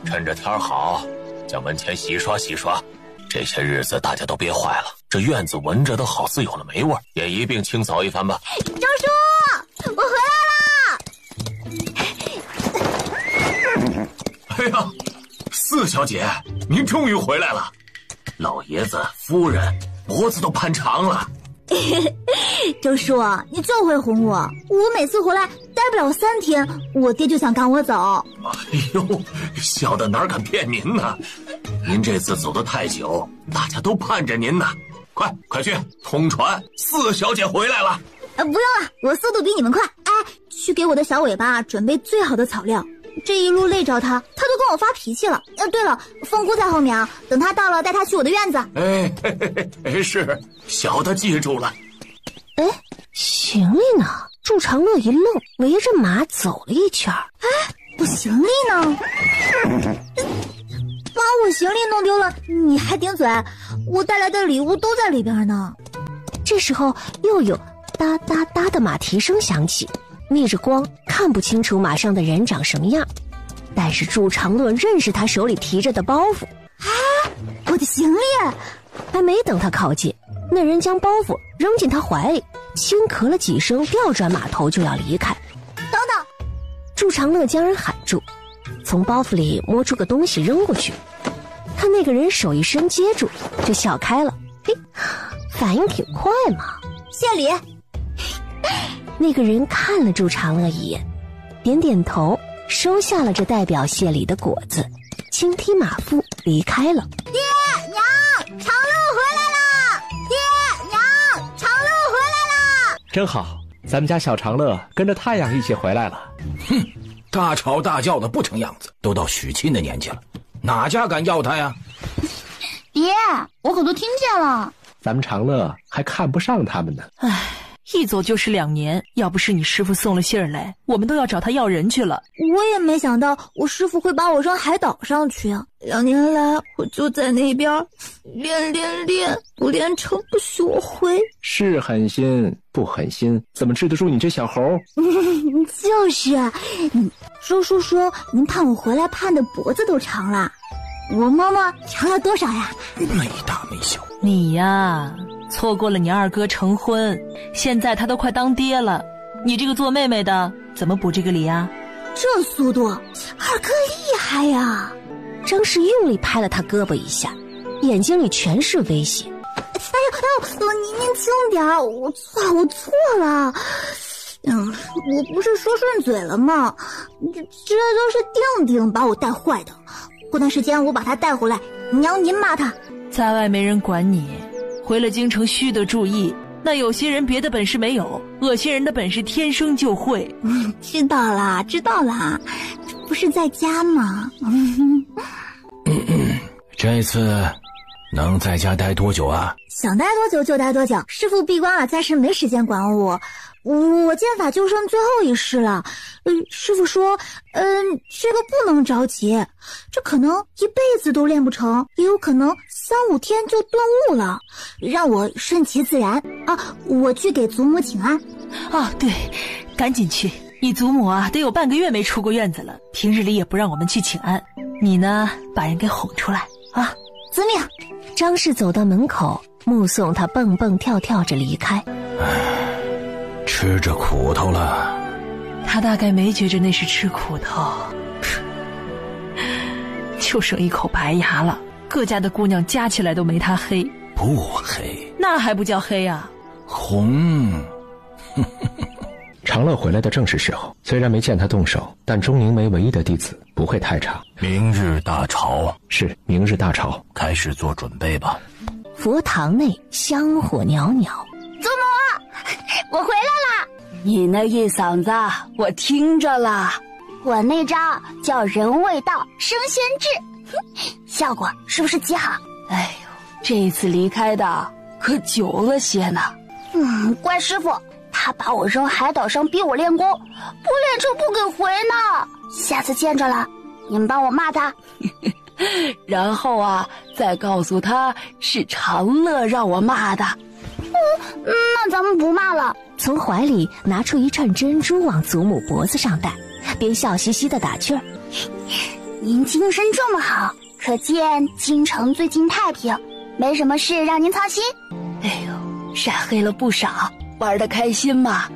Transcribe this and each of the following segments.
趁着天好，将门前洗刷洗刷。这些日子大家都憋坏了，这院子闻着都好似有了霉味，也一并清扫一番吧。周叔，我回来啦！哎呀，四小姐，您终于回来了。老爷子、夫人脖子都攀长了。周叔，你就会哄我。我每次回来待不了3天，我爹就想赶我走。哎呦，小的哪敢骗您呢？您这次走得太久，大家都盼着您呢。快去通传，四小姐回来了。不用了，我速度比你们快。哎，去给我的小尾巴准备最好的草料。这一路累着他都跟我发脾气了。对了，凤姑在后面啊，等他到了带他去我的院子。是，小的记住了。哎，行李呢？祝长乐一愣，围着马走了一圈。哎，我行李呢？把我行李弄丢了，你还顶嘴？我带来的礼物都在里边呢。这时候又有哒哒哒的马蹄声响起，逆着光看不清楚马上的人长什么样，但是祝长乐认识他手里提着的包袱。哎，我的行李！还没等他靠近，那人将包袱扔进他怀里，轻咳了几声，调转马头就要离开。等等！祝长乐将人喊住，从包袱里摸出个东西扔过去，看那个人手一伸接住，就笑开了。嘿，反应挺快嘛。谢礼。那个人看了祝长乐一眼，点点头，收下了这代表谢礼的果子，轻踢马腹离开了。爹娘，长乐回来了！爹娘，长乐回来了！真好，咱们家小长乐跟着太阳一起回来了。哼，大吵大叫的不成样子，都到许亲的年纪了，哪家敢要他呀？爹，我可都听见了。咱们长乐还看不上他们呢。唉，一走就是2年，要不是你师傅送了信儿来，我们都要找他要人去了。我也没想到我师傅会把我扔海岛上去啊！2年来，我就在那边练，不练成不许我回。是狠心，不狠心，怎么治得住你这小猴？就是，周叔说您盼我回来盼的脖子都长了，我摸摸长了多少呀？没大没小。你呀，错过了你二哥成婚，现在他都快当爹了，你这个做妹妹的怎么补这个礼啊？这速度，二哥厉害呀！张氏用力拍了他胳膊一下，眼睛里全是威胁。哎呦，您轻点，我错了。我不是说顺嘴了吗？这都是定定把我带坏的。过段时间我把他带回来，娘您骂他。在外没人管你，回了京城须得注意，那有些人别的本事没有，恶心人的本事天生就会。知道啦，这不是在家吗？这次能在家待多久啊？想待多久就待多久，师父闭关了，暂时没时间管我。我剑法就剩最后一式了。师父说，这个不能着急，这可能一辈子都练不成，也有可能3-5天就顿悟了，让我顺其自然啊！我去给祖母请安。啊，对，赶紧去，你祖母啊得有半个月没出过院子了，平日里也不让我们去请安，你呢把人给哄出来啊！遵命。张氏走到门口，目送他蹦蹦跳跳着离开。吃着苦头了。他大概没觉着那是吃苦头，就剩一口白牙了，各家的姑娘加起来都没他黑。不黑，那还不叫黑啊？红。长乐回来的正是时候，虽然没见他动手，但钟灵梅唯一的弟子不会太差。明日大朝，是明日大朝，开始做准备吧。佛堂内香火袅袅。祖母，我回来了。你那一嗓子我听着了，我那招叫人未到升仙智，效果是不是极好？哎呦，这一次离开的可久了些呢。怪师傅，他把我扔海岛上逼我练功，不练成不给回呢。下次见着了，你们帮我骂他。然后啊，再告诉他是长乐让我骂的。那咱们不骂了。从怀里拿出一串珍珠往祖母脖子上戴，边笑嘻嘻的打趣儿。您精神这么好，可见京城最近太平，没什么事让您操心。哎呦，晒黑了不少，玩得开心吗？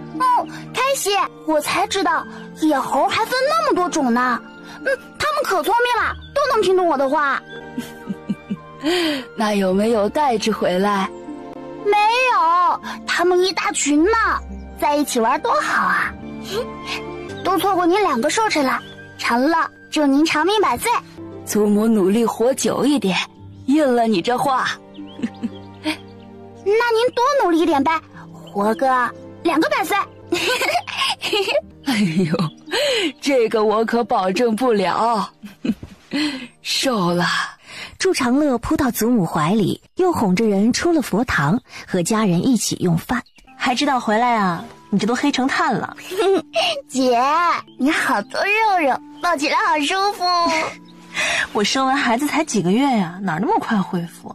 开心。我才知道野猴还分那么多种呢。他们可聪明了，都能听懂我的话。那有没有带着回来？没有，他们一大群呢，在一起玩多好啊。都错过您2个寿辰了，长乐祝您长命百岁。祖母努力活久一点，应了你这话。那您多努力一点呗，活个2个百岁。哎呦，这个我可保证不了。瘦了。祝长乐扑到祖母怀里，又哄着人出了佛堂，和家人一起用饭。还知道回来啊？你这都黑成炭了。姐，你好多肉肉，抱起来好舒服。我生完孩子才几个月呀，哪那么快恢复？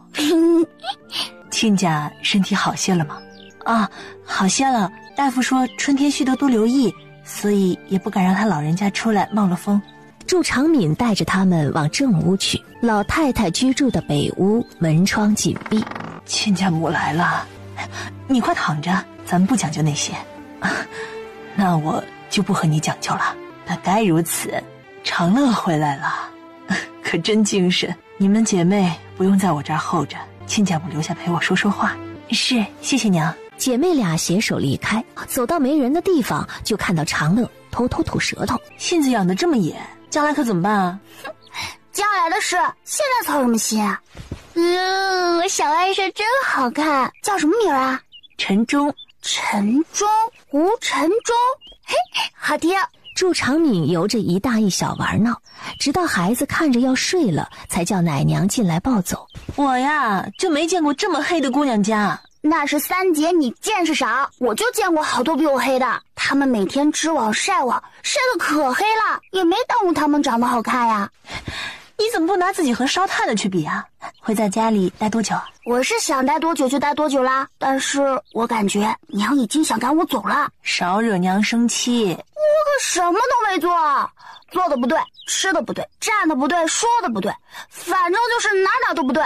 亲家身体好些了吗？啊，好些了。大夫说春天需得多留意，所以也不敢让他老人家出来冒了风。祝长敏带着他们往正屋去。老太太居住的北屋门窗紧闭。亲家母来了，你快躺着，咱们不讲究那些。那我就不和你讲究了。那该如此。长乐回来了，可真精神。你们姐妹不用在我这儿候着，亲家母留下陪我说说话。是，谢谢娘。姐妹俩携手离开，走到没人的地方，就看到长乐偷偷吐舌头。性子养得这么野，将来可怎么办啊？将来的事现在操什么心啊？小外甥真好看，叫什么名啊？陈忠。陈忠，吴陈忠，嘿，好听。祝长敏由着一大一小玩闹，直到孩子看着要睡了，才叫奶娘进来抱走。我呀，就没见过这么黑的姑娘家。那是三姐你见识少，我就见过好多比我黑的。他们每天织网晒网，晒得可黑了，也没耽误他们长得好看呀。你怎么不拿自己和烧炭的去比啊？会在家里待多久啊？我是想待多久就待多久啦，但是我感觉娘已经想赶我走了。少惹娘生气。我可什么都没做，做的不对，吃的不对，站的不对，说的不对，反正就是哪都不对。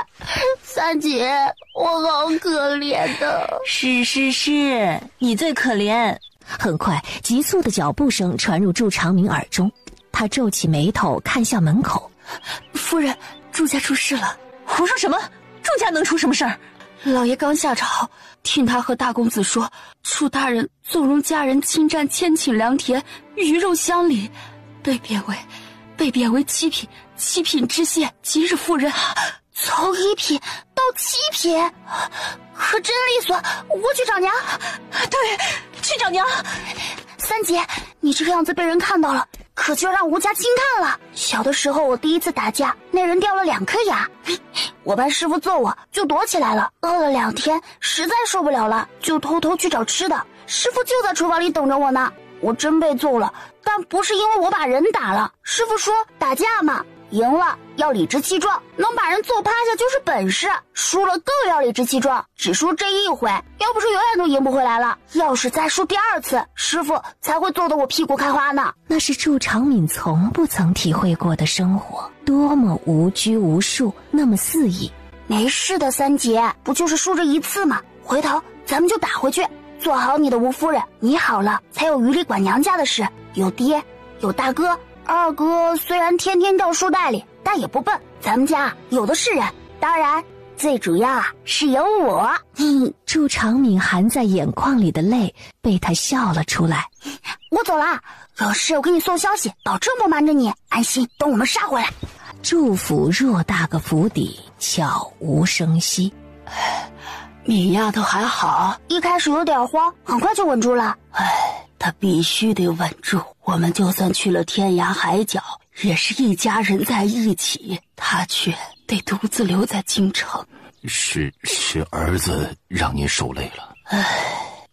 三姐，我好可怜的。是，你最可怜。很快，急促的脚步声传入祝长明耳中，他皱起眉头看向门口。夫人，祝家出事了。胡说什么？祝家能出什么事儿？老爷刚下朝，听他和大公子说，祝大人纵容家人侵占千顷良田，鱼肉乡里，被贬为七品知县。今日夫人从1品到7品，可真利索。我去找娘。对，去找娘。三姐，你这个样子被人看到了，可就让吴家惊叹了。小的时候我第一次打架，那人掉了2颗牙，我班师傅揍我就躲起来了，饿了2天，实在受不了了，就偷偷去找吃的。师傅就在厨房里等着我呢。我真被揍了，但不是因为我把人打了。师傅说打架嘛，赢了要理直气壮，能把人揍趴下就是本事，输了更要理直气壮。只输这一回，要不是永远都赢不回来了。要是再输第2次，师傅才会揍得我屁股开花呢。那是祝长敏从不曾体会过的生活，多么无拘无束，那么肆意。没事的，三姐，不就是输这1次吗？回头咱们就打回去。做好你的吴夫人，你好了才有余力管娘家的事。有爹，有大哥，二哥虽然天天掉书袋里，但也不笨。咱们家有的是人，当然最主要是有我。祝长敏含在眼眶里的泪被他笑了出来。我走了，有事我给你送消息，保证不瞒着你，安心等我们杀回来。祝府偌大个府邸，悄无声息。敏丫头还好，一开始有点慌，很快就稳住了。她必须得稳住，我们就算去了天涯海角，也是一家人在一起，她却得独自留在京城。是儿子让您受累了。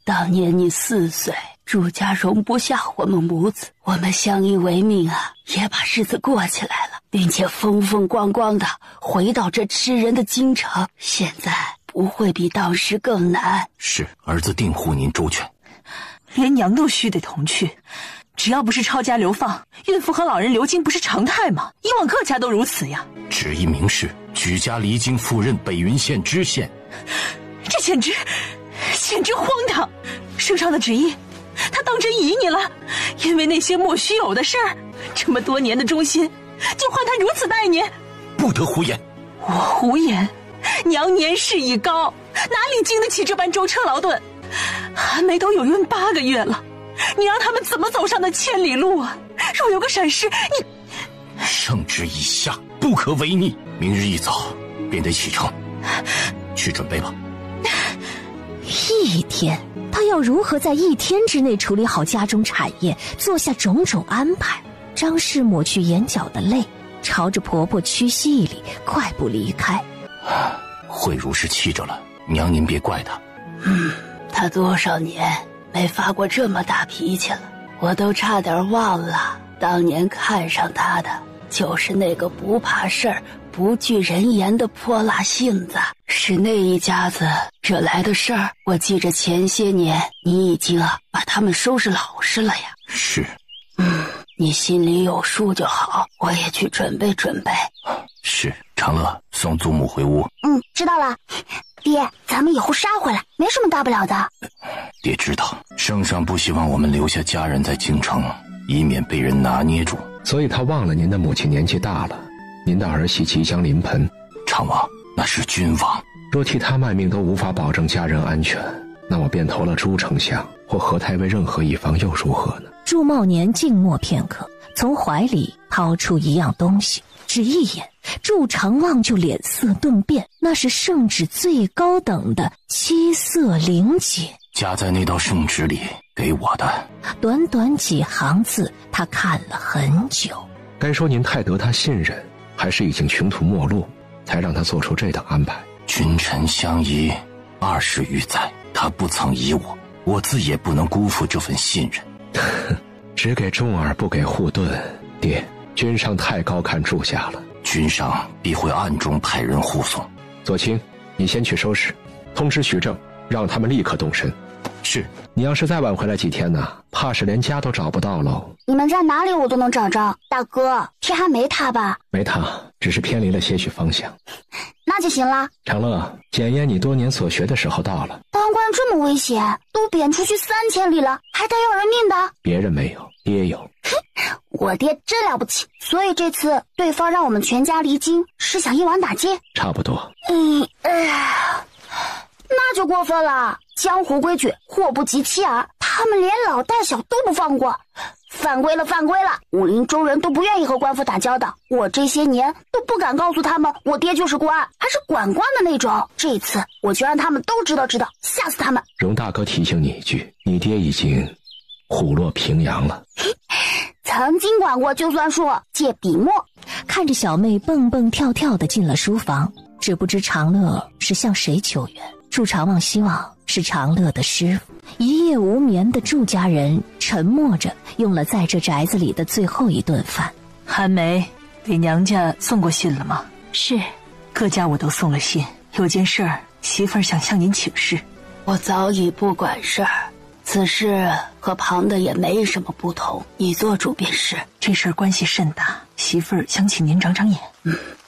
当年你4岁，祝家容不下我们母子，我们相依为命啊，也把日子过起来了，并且风风光光的回到这吃人的京城，现在不会比当时更难。是，儿子定护您周全。连娘都须得同去，只要不是抄家流放，孕妇和老人流经不是常态吗？以往各家都如此呀。旨意明示，举家离京赴任北云县知县。这简直荒唐！圣上的旨意，他当真依你了？因为那些莫须有的事儿，这么多年的忠心，就换他如此待你？不得胡言！我胡言？娘年事已高，哪里经得起这般舟车劳顿？韩梅都有孕8个月了，你让他们怎么走上那千里路啊？若有个闪失，你……圣旨已下，不可违逆。明日一早便得启程，去准备吧。1天，他要如何在1天之内处理好家中产业，做下种种安排？张氏抹去眼角的泪，朝着婆婆屈膝一礼，快步离开。慧如是气着了，娘您别怪她。她多少年没发过这么大脾气了，我都差点忘了，当年看上她的就是那个不怕事儿、不惧人言的泼辣性子。是那一家子惹来的事儿，我记着前些年你已经把他们收拾老实了呀。是。你心里有数就好，我也去准备准备。是。长乐，送祖母回屋。知道了。爹，咱们以后杀回来，没什么大不了的。爹知道，圣上不希望我们留下家人在京城，以免被人拿捏住，所以他忘了您的母亲年纪大了，您的儿媳即将临盆。昌王，那是君王，若替他卖命都无法保证家人安全，那我便投了朱丞相或何太尉任何一方又如何呢？祝茂年静默片刻，从怀里掏出一样东西，只一眼，祝常望就脸色顿变，那是圣旨最高等的7色灵解，夹在那道圣旨里给我的。短短几行字，他看了很久。该说您太得他信任，还是已经穷途末路，才让他做出这等安排？君臣相依20余载，他不曾疑我，我自也不能辜负这份信任。只给重耳不给护盾，爹，君上太高看祝家了。君上必会暗中派人护送。左卿，你先去收拾，通知徐正，让他们立刻动身。是。你要是再晚回来几天呢，怕是连家都找不到喽。你们在哪里我都能找着。大哥，天还没塌吧？没塌，只是偏离了些许方向。那就行了。长乐，检验你多年所学的时候到了。当官这么危险，都贬出去3000里了，还得要人命的。别人没有，爹有。我爹真了不起。所以这次对方让我们全家离京，是想一网打尽？差不多。那就过分了。江湖规矩，祸不及妻儿，他们连老带小都不放过。犯规了，犯规了！武林中人都不愿意和官府打交道，我这些年都不敢告诉他们我爹就是官，还是管官的那种。这次我就让他们都知道，吓死他们。容大哥提醒你一句，你爹已经虎落平阳了。曾经管过就算数，借笔墨。看着小妹蹦蹦跳跳地进了书房，只不知长乐是向谁求援。祝常望希望是长乐的师傅。一夜无眠的祝家人沉默着用了在这宅子里的最后一顿饭。韩梅给娘家送过信了吗？是，各家我都送了信。有件事儿，媳妇儿想向您请示。我早已不管事儿，此事和旁的也没什么不同，你做主便是。这事儿关系甚大，媳妇儿想请您长长眼。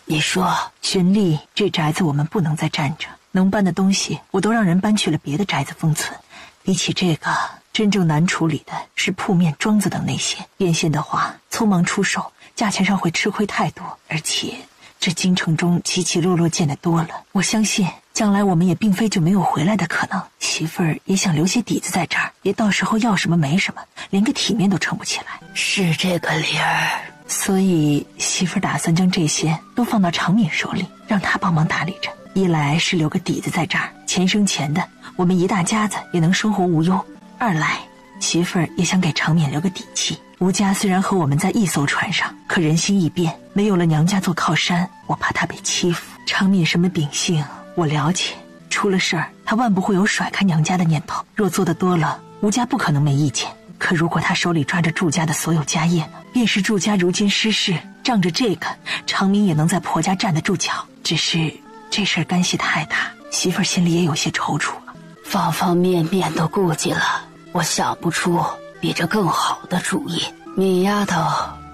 你说。循例这宅子我们不能再占着，能搬的东西我都让人搬去了别的宅子封存。比起这个，真正难处理的是铺面、庄子等那些，变现的话匆忙出售，价钱上会吃亏太多。而且这京城中起起落落见得多了，我相信将来我们也并非就没有回来的可能。媳妇儿也想留些底子在这儿，别到时候要什么没什么，连个体面都撑不起来。是这个理儿。所以媳妇儿打算将这些都放到常敏手里，让他帮忙打理着。一来是留个底子在这儿，钱生钱的，我们一大家子也能生活无忧；二来媳妇儿也想给常敏留个底气。吴家虽然和我们在一艘船上，可人心易变，没有了娘家做靠山，我怕他被欺负。常敏什么秉性我了解，出了事儿他万不会有甩开娘家的念头。若做得多了，吴家不可能没意见。可如果他手里抓着祝家的所有家业呢？便是祝家如今失势，仗着这个，常敏也能在婆家站得住脚。只是这事儿干系太大，媳妇儿心里也有些踌躇了。方方面面都顾及了，我想不出比这更好的主意。敏丫头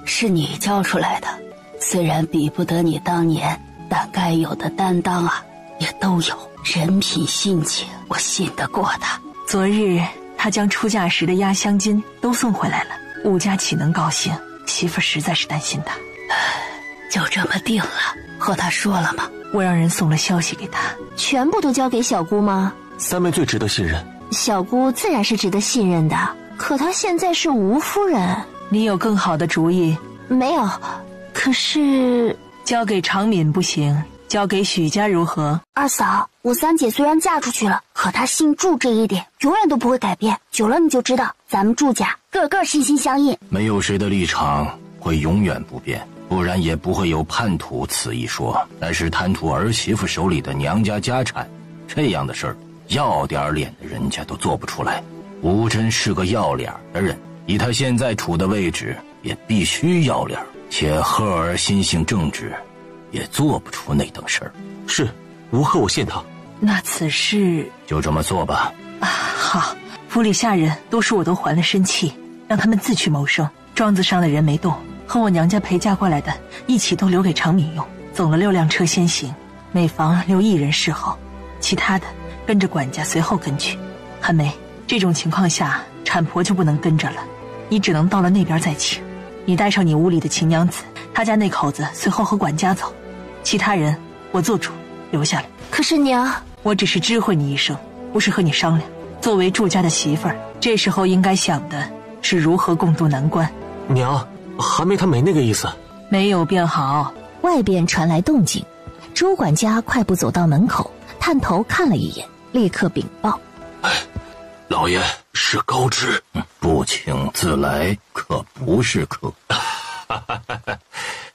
是你教出来的，虽然比不得你当年，但该有的担当啊也都有，人品性情我信得过他。昨日他将出嫁时的压箱金都送回来了，武家岂能高兴？媳妇实在是担心他。就这么定了，和他说了吗？我让人送了消息给他。全部都交给小姑吗？三妹最值得信任，小姑自然是值得信任的，可她现在是吴夫人。你有更好的主意？没有，可是交给长敏不行，交给许家如何？二嫂，我三姐虽然嫁出去了，可她姓祝这一点永远都不会改变。久了你就知道，咱们祝家个个心心相印。没有谁的立场会永远不变，不然也不会有叛徒此一说。但是贪图儿媳妇手里的娘家家产，这样的事儿，要点脸的人家都做不出来。吴真是个要脸的人，以他现在处的位置，也必须要脸。且赫儿心性正直，也做不出那等事儿。是，吴贺我信他。那此事就这么做吧。好，府里下人多数我都还了身契，让他们自去谋生。庄子上的人没动，和我娘家陪嫁过来的一起都留给长敏用，总了6辆车先行，每房留1人侍候，其他的跟着管家随后跟去。韩梅，这种情况下产婆就不能跟着了，你只能到了那边再请。你带上你屋里的秦娘子，他家那口子随后和管家走，其他人我做主留下来。可是娘，我只是知会你一声，不是和你商量。作为祝家的媳妇儿，这时候应该想的是如何共度难关。娘，韩梅她没那个意思。没有便好。外边传来动静，朱管家快步走到门口，探头看了一眼，立刻禀报：老爷是高知，不请自来，可不是客。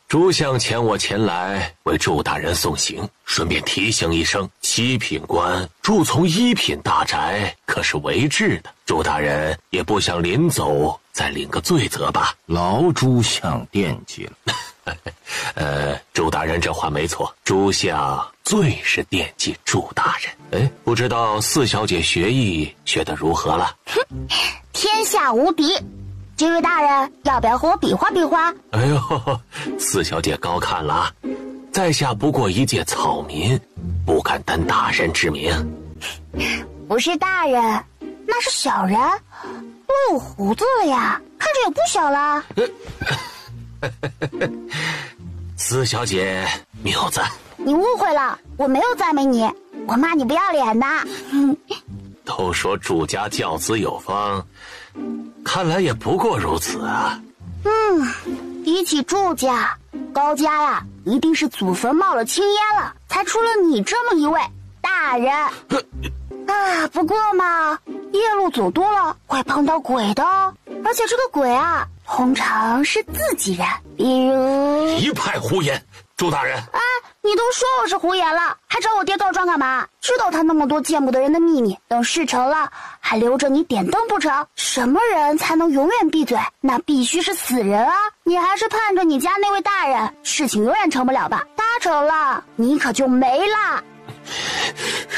朱相遣我前来为祝大人送行，顺便提醒一声，7品官住从1品大宅，可是违制的。祝大人也不想临走再领个罪责吧？老朱相惦记了。祝大人这话没错，朱相最是惦记祝大人。不知道4小姐学艺学得如何了？天下无敌。这位大人，要不要和我比划比划？哎呦，4小姐高看了啊！在下不过一介草民，不敢担大人之名。不是大人，那是小人，都有胡子了呀，看着也不小了。4小姐谬赞。你误会了，我没有赞美你，我骂你不要脸的。都说祝家教子有方，看来也不过如此啊。比起祝家，高家呀，一定是祖坟冒了青烟了，才出了你这么一位大人。不过嘛，夜路走多了会碰到鬼的，而且这个鬼啊，通常是自己人，比如……一派胡言，祝大人。你都说我是胡言了，还找我爹告状干嘛？知道他那么多见不得人的秘密，等事成了还留着你点灯不成？什么人才能永远闭嘴？那必须是死人啊！你还是盼着你家那位大人，事情永远成不了吧？他成了，你可就没了。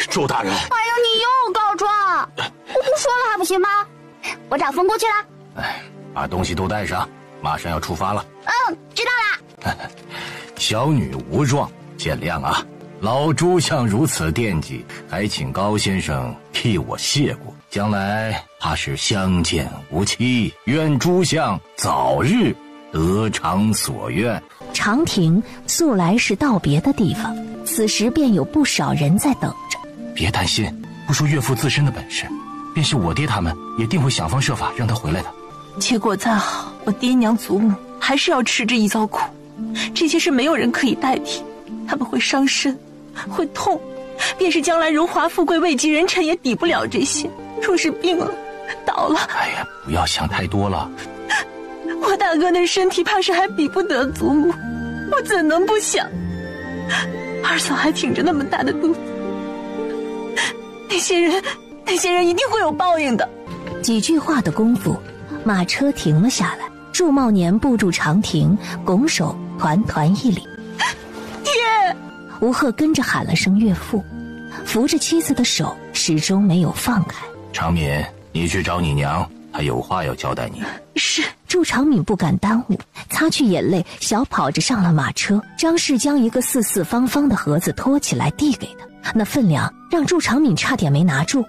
祝大人，哎呦，你又告状，我不说了还不行吗？我找风姑去了。把东西都带上，马上要出发了。知道了。小女无状，见谅啊！老朱相如此惦记，还请高先生替我谢过。将来怕是相见无期，愿朱相早日得偿所愿。长亭素来是道别的地方，此时便有不少人在等着。别担心，不说岳父自身的本事，便是我爹他们也定会想方设法让他回来的。结果再好，我爹娘祖母还是要吃这一遭苦，这些事没有人可以代替，他们会伤身，会痛，便是将来荣华富贵位极人臣也抵不了这些。若是病了倒了，哎呀，不要想太多了。我大哥的身体怕是还比不得祖母，我怎能不想？二嫂还挺着那么大的肚子，那些人一定会有报应的。几句话的功夫，马车停了下来，祝茂年步入长亭，拱手团团一礼。爹！吴贺跟着喊了声岳父，扶着妻子的手始终没有放开。长敏，你去找你娘，他有话要交代你。是。祝长敏不敢耽误，擦去眼泪，小跑着上了马车。张氏将一个四四方方的盒子托起来递给他，那分量让祝长敏差点没拿住。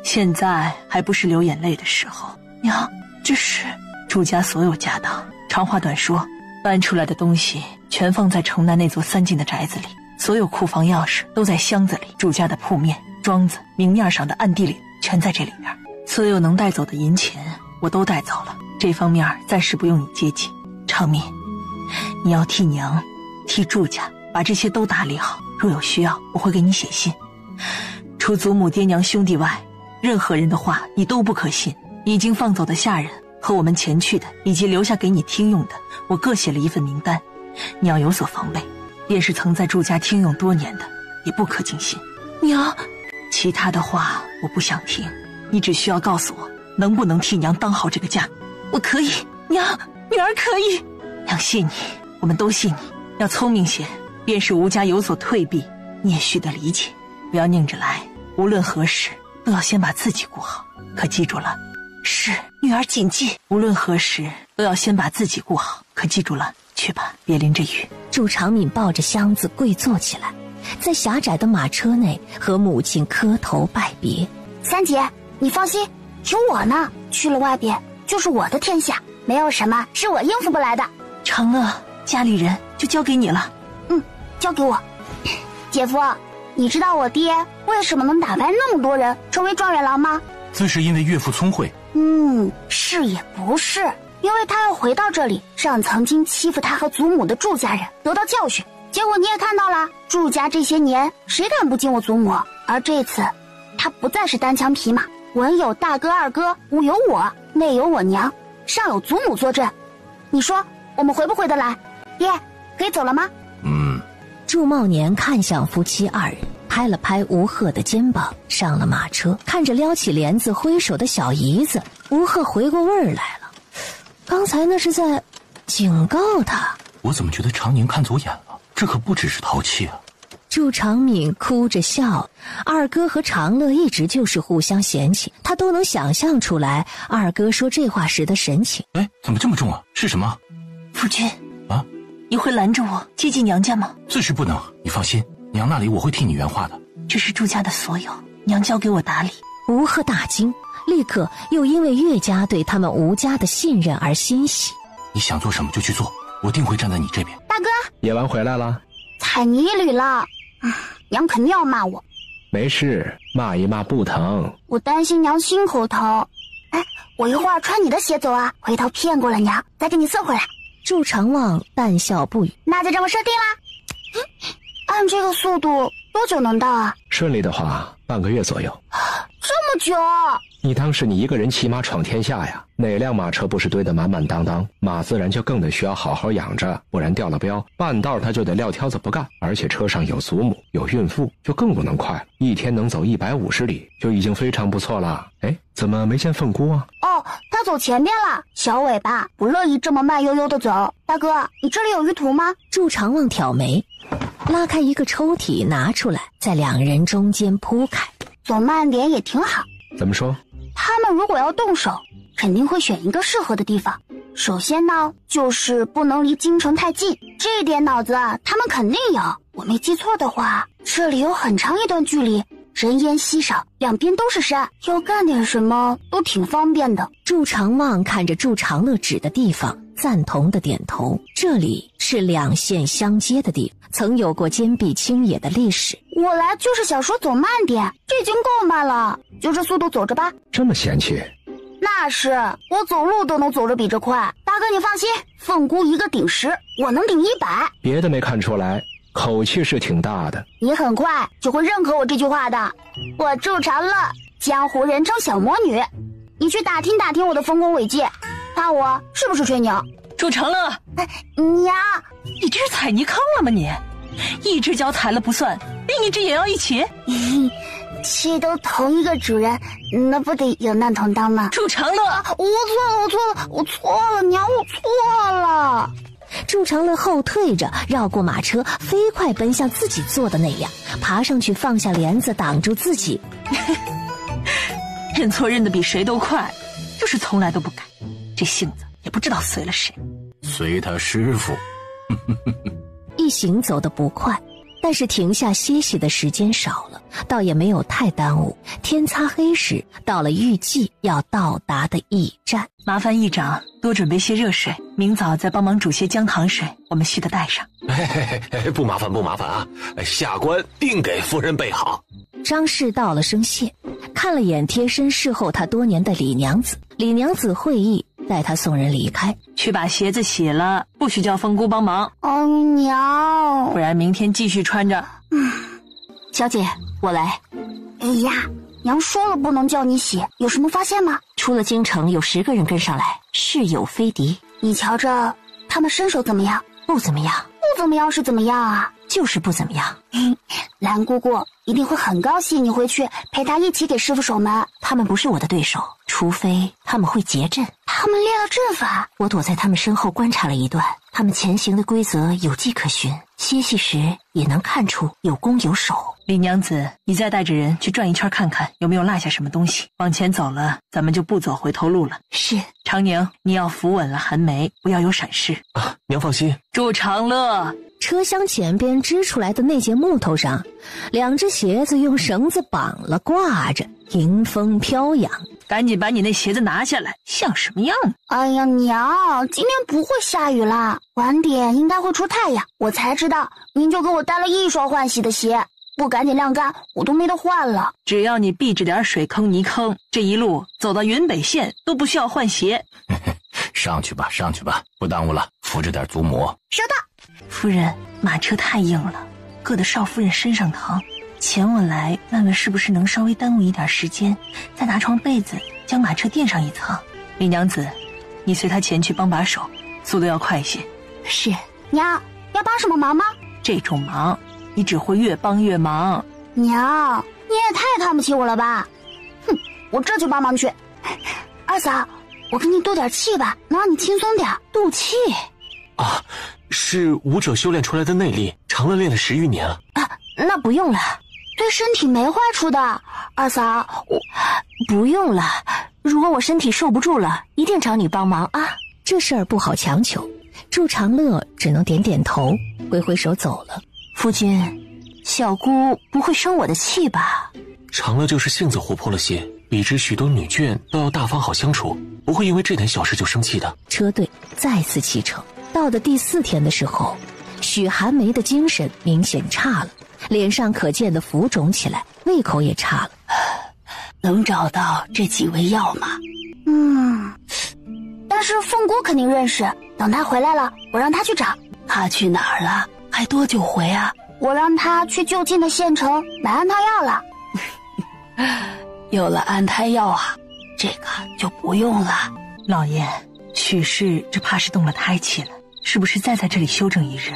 现在还不是流眼泪的时候。娘，这是祝家所有家当。长话短说，搬出来的东西全放在城南那座3进的宅子里，所有库房钥匙都在箱子里，祝家的铺面、庄子、明面上的暗地里全在这里边。所有能带走的银钱我都带走了，这方面暂时不用你接济。长敏，你要替娘、替祝家把这些都打理好，若有需要我会给你写信。除祖母、爹娘、兄弟外，任何人的话你都不可信。已经放走的下人和我们前去的，以及留下给你听用的，我各写了一份名单，你要有所防备。便是曾在祝家听用多年的，也不可尽信。娘，其他的话我不想听，你只需要告诉我能不能替娘当好这个家。我可以，娘，女儿可以。娘信你，我们都信你。要聪明些，便是吴家有所退避，你也须得理解，不要拧着来。无论何时都要先把自己顾好，可记住了？是，女儿谨记。无论何时都要先把自己顾好，可记住了？去吧，别淋着雨。祝长敏抱着箱子跪坐起来，在狭窄的马车内和母亲磕头拜别。三姐，你放心，有我呢，去了外边就是我的天下，没有什么是我应付不来的。长乐，家里人就交给你了。交给我。姐夫，你知道我爹为什么能打败那么多人成为状元郎吗？自是因为岳父聪慧。是也不是，因为他要回到这里，让曾经欺负他和祖母的祝家人得到教训。结果你也看到了，祝家这些年谁敢不敬我祖母？而这次他不再是单枪匹马，文有大哥二哥，武有我，内有我娘，上有祖母坐镇。你说我们回不回得来？爹，可以走了吗？祝茂年看向夫妻二人，拍了拍吴鹤的肩膀，上了马车。看着撩起帘子挥手的小姨子，吴鹤回过味儿来了。刚才那是在警告他。我怎么觉得常年看走眼了？这可不只是淘气啊。祝长敏哭着笑，二哥和长乐一直就是互相嫌弃，他都能想象出来二哥说这话时的神情。怎么这么重啊？是什么？夫君啊，你会拦着我接近娘家吗？自是不能，你放心，娘那里我会替你圆话的。这是祝家的所有，娘交给我打理。吴鹤大惊，立刻又因为岳家对他们吴家的信任而欣喜。你想做什么就去做，我定会站在你这边。大哥，野完回来了，踩泥里了，娘肯定要骂我。没事，骂一骂不疼。我担心娘心口疼。我一会儿穿你的鞋走啊，回头骗过了娘，再给你送回来。祝长旺淡笑不语。那就这么设定啦。按这个速度多久能到啊？顺利的话半个月左右。这么久？你当是你一个人骑马闯天下呀？哪辆马车不是堆得满满当当？马自然就更得需要好好养着，不然掉了标，半道他就得撂挑子不干。而且车上有祖母有孕妇，就更不能快了，一天能走150里就已经非常不错了。怎么没见凤姑啊？他走前边了，小尾巴不乐意这么慢悠悠的走。大哥，你这里有鱼图吗？祝长旺挑眉，拉开一个抽屉拿出来，在两人中间铺开。走慢点也挺好。怎么说？他们如果要动手，肯定会选一个适合的地方。首先呢，就是不能离京城太近，这点脑子他们肯定有。我没记错的话，这里有很长一段距离，人烟稀少，两边都是山，要干点什么都挺方便的。祝长旺看着祝长乐指的地方，赞同的点头。这里是两县相接的地方，曾有过坚壁清野的历史。我来就是想说走慢点，这已经够慢了，就这速度走着吧。这么嫌弃？那是，我走路都能走着比这快。大哥你放心，凤姑一个顶10，我能顶100。别的没看出来，口气是挺大的。你很快就会认可我这句话的。我祝长乐，江湖人称小魔女，你去打听打听我的丰功伟绩，看我是不是吹牛。祝长乐，娘，你这是踩泥坑了吗你？一只脚踩了不算，另一只也要一起？这都同一个主人，那不得有难同当吗？祝长乐，我错了，娘，我错了。祝长乐后退着，绕过马车，飞快奔向自己坐的那辆，爬上去放下帘子挡住自己。认错认得比谁都快，就是从来都不改，这性子也不知道随了谁。随他师傅。一行走得不快，但是停下歇息的时间少了，倒也没有太耽误。天擦黑时，到了预计要到达的驿站。麻烦驿长多准备些热水，明早再帮忙煮些姜糖水，我们需得带上。不麻烦不麻烦啊，下官定给夫人备好。张氏道了声谢，看了眼贴身侍候他多年的李娘子，李娘子会意，带他送人离开。去把鞋子洗了，不许叫风姑帮忙。娘，不然明天继续穿着。小姐，我来。哎呀，娘说了不能叫你洗，有什么发现吗？出了京城有10个人跟上来，是有非敌。你瞧着他们身手怎么样？不怎么样。不怎么样是怎么样啊？就是不怎么样。兰姑姑一定会很高兴你回去陪她一起给师傅守门。他们不是我的对手，除非他们会结阵。他们练了阵法，我躲在他们身后观察了一段，他们前行的规则有迹可循，歇息时也能看出有攻有守。李娘子，你再带着人去转一圈看看有没有落下什么东西，往前走了咱们就不走回头路了。是。长宁，你要扶稳了寒梅，不要有闪失啊。娘放心。祝长乐。车厢前边支出来的那节木头上，2只鞋子用绳子绑了挂着，迎风飘扬。赶紧把你那鞋子拿下来，像什么样？哎呀娘，今天不会下雨啦，晚点应该会出太阳。我才知道您就给我带了1双换洗的鞋，不赶紧晾干我都没得换了。只要你避着点水坑泥坑，这一路走到云北县都不需要换鞋。上去吧上去吧，不耽误了，扶着点祖母。收到。夫人，马车太硬了，硌得少夫人身上疼。前我来问问是不是能稍微耽误一点时间，再拿床被子将马车垫上一层。李娘子，你随他前去帮把手，速度要快一些。是。娘，要帮什么忙吗？这种忙你只会越帮越忙。娘，你也太看不起我了吧。哼，我这就帮忙去。二嫂，我给你渡点气吧，能让你轻松点。渡气啊，是武者修炼出来的内力，长乐练了10余年了。啊，那不用了，对身体没坏处的。二嫂，我不用了，如果我身体受不住了，一定找你帮忙啊。这事儿不好强求，祝长乐只能点点头，挥挥手走了。夫君，小姑不会生我的气吧？长乐就是性子活泼了些，比之许多女眷都要大方好相处，不会因为这点小事就生气的。车队再次启程，到的第4天的时候，许寒梅的精神明显差了，脸上可见的浮肿起来，胃口也差了。能找到这几味药吗？但是凤姑肯定认识，等她回来了，我让她去找。她去哪儿了？还多久回啊？我让她去就近的县城买安胎药了。有了安胎药啊，这个就不用了。老爷，许氏这怕是动了胎气了，是不是再在这里休整一日？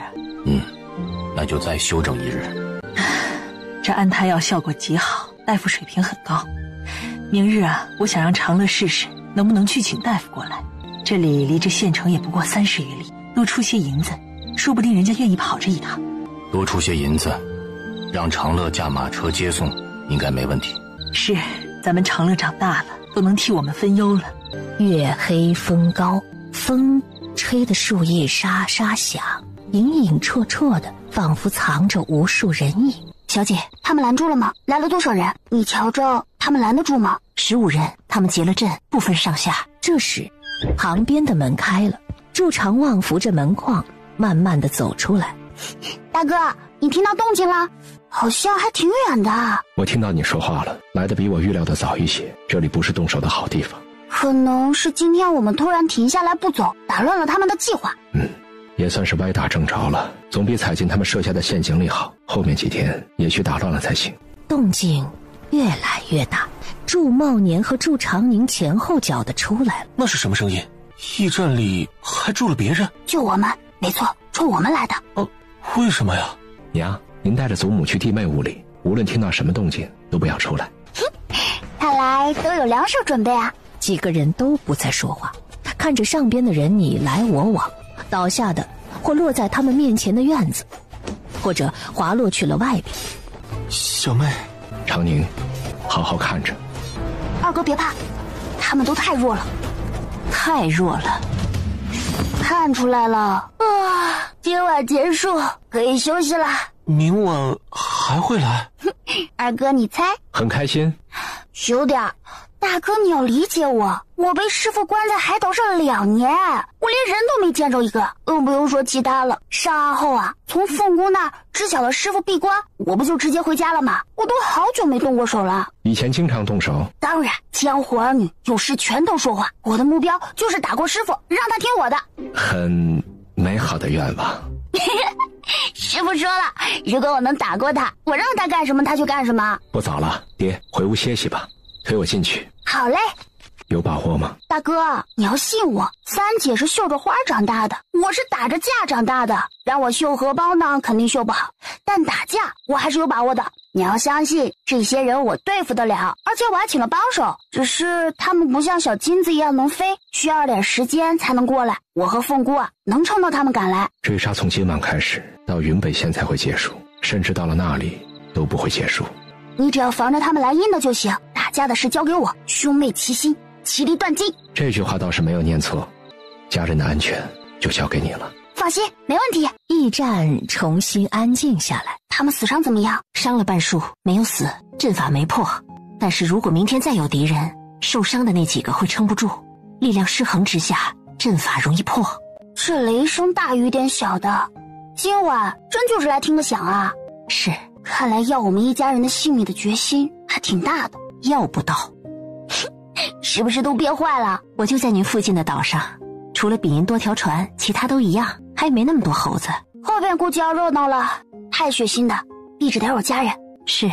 那就再休整一日。这安胎药效果极好，大夫水平很高。明日啊，我想让长乐试试能不能去请大夫过来。这里离这县城也不过30余里，多出些银子，说不定人家愿意跑这一趟。多出些银子，让长乐驾马车接送，应该没问题。是，咱们长乐长大了，都能替我们分忧了。月黑风高，风吹得树叶沙沙响，隐隐绰绰的，仿佛藏着无数人影。小姐，他们拦住了吗？来了多少人？你瞧着他们拦得住吗？15人，他们结了阵，不分上下。这时旁边的门开了，祝长旺扶着门框慢慢的走出来。大哥，你听到动静了？好像还挺远的。我听到你说话了，来得比我预料的早一些，这里不是动手的好地方。可能是今天我们突然停下来不走，打乱了他们的计划。也算是歪打正着了，总比踩进他们设下的陷阱里好。后面几天也许打乱了才行。动静越来越大，祝茂年和祝长宁前后脚的出来了。那是什么声音？驿站里还住了别人？就我们，没错，冲我们来的。为什么呀？娘，您带着祖母去弟妹屋里，无论听到什么动静都不要出来。看来都有两手准备啊。几个人都不再说话，看着上边的人你来我往，倒下的或落在他们面前的院子，或者滑落去了外边。小妹，长宁，好好看着。二哥别怕，他们都太弱了，太弱了。看出来了啊！今晚结束，可以休息了。明晚还会来？二哥，你猜？很开心。有点儿。大哥，你要理解我，我被师父关在海岛上2年，我连人都没见着一个，更不用说其他了。上岸后啊，从凤姑那儿知晓了师父闭关，我不就直接回家了吗？我都好久没动过手了。以前经常动手。当然，江湖儿女有事全都说话，我的目标就是打过师父，让他听我的。很美好的愿望。师父说了，如果我能打过他，我让他干什么他就干什么。不早了，爹，回屋歇息吧。推我进去。好嘞。有把握吗？大哥，你要信我，三姐是绣着花长大的，我是打着架长大的，让我绣荷包呢肯定绣不好，但打架我还是有把握的。你要相信这些人我对付得了，而且我还请了帮手，只是他们不像小金子一样能飞，需要点时间才能过来。我和凤姑啊能撑到他们赶来。追杀从今晚开始到云北县才会结束，甚至到了那里都不会结束。你只要防着他们来阴的就行，打架的事交给我，兄妹齐心，其利断金。这句话倒是没有念错，家人的安全就交给你了。放心，没问题。驿站重新安静下来。他们死伤怎么样？伤了半数，没有死，阵法没破。但是如果明天再有敌人，受伤的那几个会撑不住，力量失衡之下，阵法容易破。这雷声大雨点小的，今晚真就是来听个响啊。是，看来要我们一家人的性命的决心还挺大的。要不到。是不是都憋坏了？我就在您附近的岛上，除了比您多条船，其他都一样，还没那么多猴子。后边估计要热闹了，太血腥的，避着点我家人。是，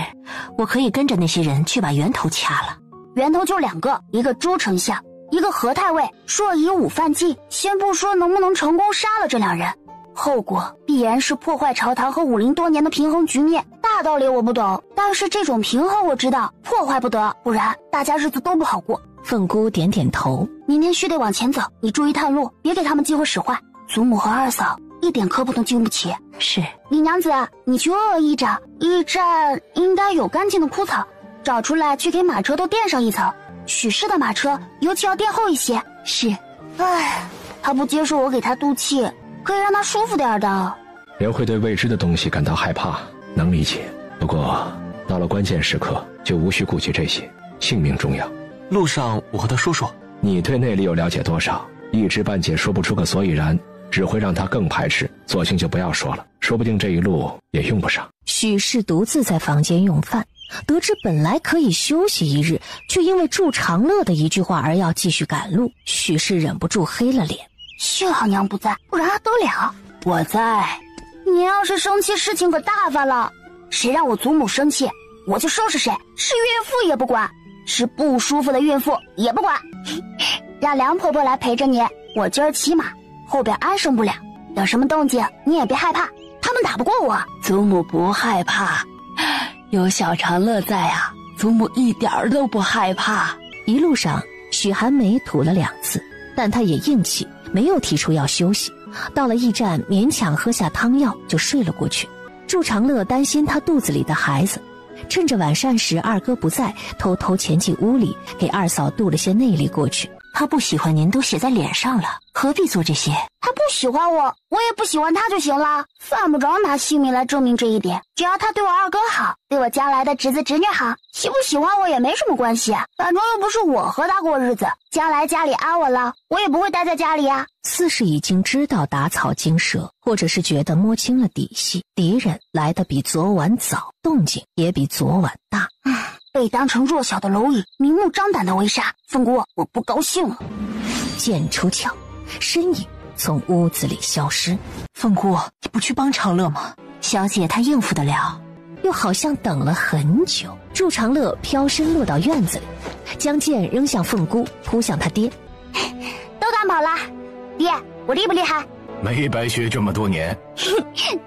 我可以跟着那些人去把源头掐了。源头就2个，一个朱丞相，一个何太尉。说以武犯禁，先不说能不能成功杀了这2人，后果必然是破坏朝堂和武林多年的平衡局面。大道理我不懂，但是这种平衡我知道，破坏不得，不然大家日子都不好过。凤姑点点头。明天须得往前走，你注意探路，别给他们机会使坏。祖母和二嫂一点磕不能经不起。是。李娘子，你去问问驿站，驿站应该有干净的枯草，找出来去给马车都垫上一层。许氏的马车尤其要垫厚一些。是。唉，他不接受我给他渡气，可以让他舒服点的。人会对未知的东西感到害怕，能理解。不过到了关键时刻就无需顾及这些，性命重要。路上我和他说说。你对那里有了解多少？一知半解说不出个所以然，只会让他更排斥，索性就不要说了，说不定这一路也用不上。许氏独自在房间用饭，得知本来可以休息一日，却因为祝长乐的一句话而要继续赶路，许氏忍不住黑了脸。幸好娘不在，不然还得了。我在。你要是生气，事情可大发了。谁让我祖母生气，我就收拾谁，是孕妇也不管，是不舒服的孕妇也不管。让梁婆婆来陪着你，我今儿骑马，后边安生不了，有什么动静你也别害怕，他们打不过我。祖母不害怕，有小长乐在啊，祖母一点儿都不害怕。一路上许寒梅吐了2次，但她也硬气，没有提出要休息。到了驿站，勉强喝下汤药就睡了过去。祝长乐担心他肚子里的孩子，趁着晚膳时二哥不在，偷偷潜进屋里给二嫂渡了些内力过去。他不喜欢您都写在脸上了，何必做这些？他不喜欢我，我也不喜欢他就行了，犯不着拿性命来证明这一点。只要他对我二哥好，对我将来的侄子侄女好，喜不喜欢我也没什么关系，反正又不是我和他过日子，将来家里安稳了，我也不会待在家里啊。似是已经知道打草惊蛇，或者是觉得摸清了底细，敌人来得比昨晚早，动静也比昨晚大。被当成弱小的蝼蚁，明目张胆的围杀，凤姑，我不高兴了。剑出鞘，身影从屋子里消失。凤姑，你不去帮长乐吗？小姐她应付得了。又好像等了很久，祝长乐飘身落到院子里，将剑扔向凤姑，扑向他爹。都赶跑了，爹，我厉不厉害？没白学这么多年。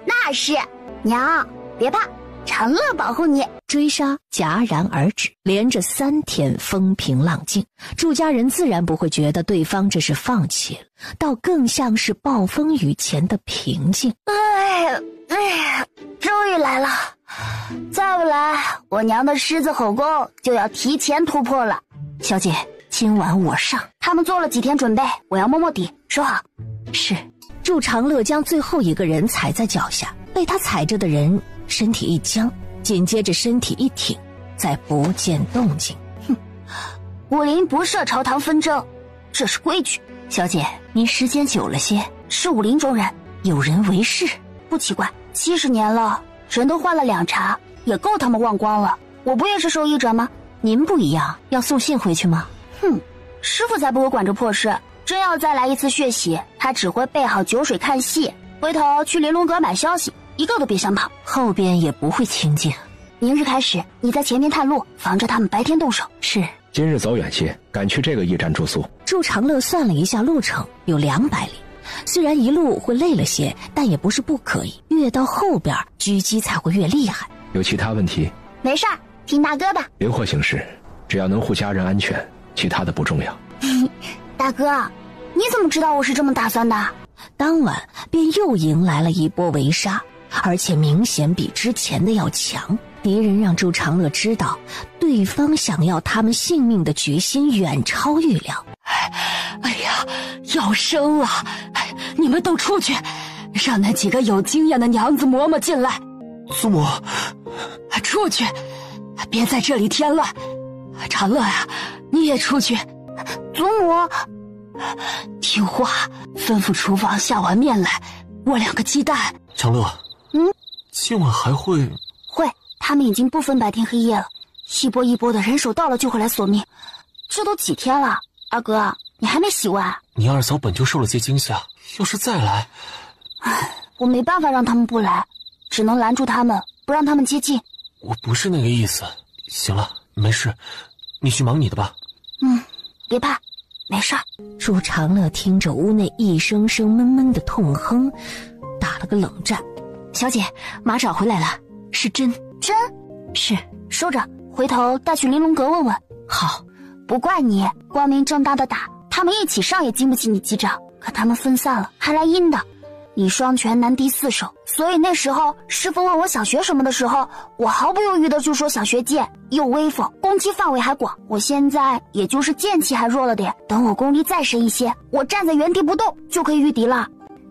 那是，娘，别怕。长乐保护你。追杀戛然而止，连着3天风平浪静，祝家人自然不会觉得对方这是放弃了，倒更像是暴风雨前的平静。终于来了，再不来，我娘的狮子吼功就要提前突破了。小姐，今晚我上。他们做了几天准备，我要摸摸底，收好。是。祝长乐将最后一个人踩在脚下，被他踩着的人身体一僵，紧接着身体一挺，再不见动静。武林不设朝堂纷争，这是规矩。小姐，您时间久了些，是武林中人，有人为是，不奇怪。70年了，人都换了2茬，也够他们忘光了。我不也是受益者吗？您不一样，要送信回去吗？师傅才不会管这破事。真要再来一次血洗，他只会备好酒水看戏，回头去玲珑阁买消息，一个都别想跑。后边也不会清静。明日开始，你在前面探路，防着他们白天动手。是。今日走远些，赶去这个驿站住宿。祝长乐算了一下路程，有200里。虽然一路会累了些，但也不是不可以。越到后边，狙击才会越厉害。有其他问题？没事儿，听大哥的。灵活行事，只要能护家人安全，其他的不重要。大哥，你怎么知道我是这么打算的？当晚便又迎来了一波围杀，而且明显比之前的要强。敌人让祝长乐知道，对方想要他们性命的决心远超预料。哎呀，要生了！你们都出去，让那几个有经验的娘子嬷嬷进来。祖母，出去，别在这里添乱。长乐呀，你也出去。祖母，听话，吩咐厨房下碗面来，握2个鸡蛋。长乐，今晚还会？会，他们已经不分白天黑夜了，一波一波的人手到了就会来索命。这都几天了，二哥，你还没洗完？你二嫂本就受了些惊吓，要是再来，我没办法让他们不来，只能拦住他们，不让他们接近。我不是那个意思。行了，没事，你去忙你的吧。别怕，没事儿。祝长乐听着屋内一声声闷闷的痛哼，打了个冷战。小姐，马找回来了，是真。真？是。收着，回头带去玲珑阁问问。好。不怪你，光明正大的打，他们一起上也经不起你几掌，可他们分散了，还来阴的。你双拳难敌4手，所以那时候师傅问我想学什么的时候，我毫不犹豫的就说想学剑，又威风，攻击范围还广。我现在也就是剑气还弱了点，等我功力再深一些，我站在原地不动就可以御敌了。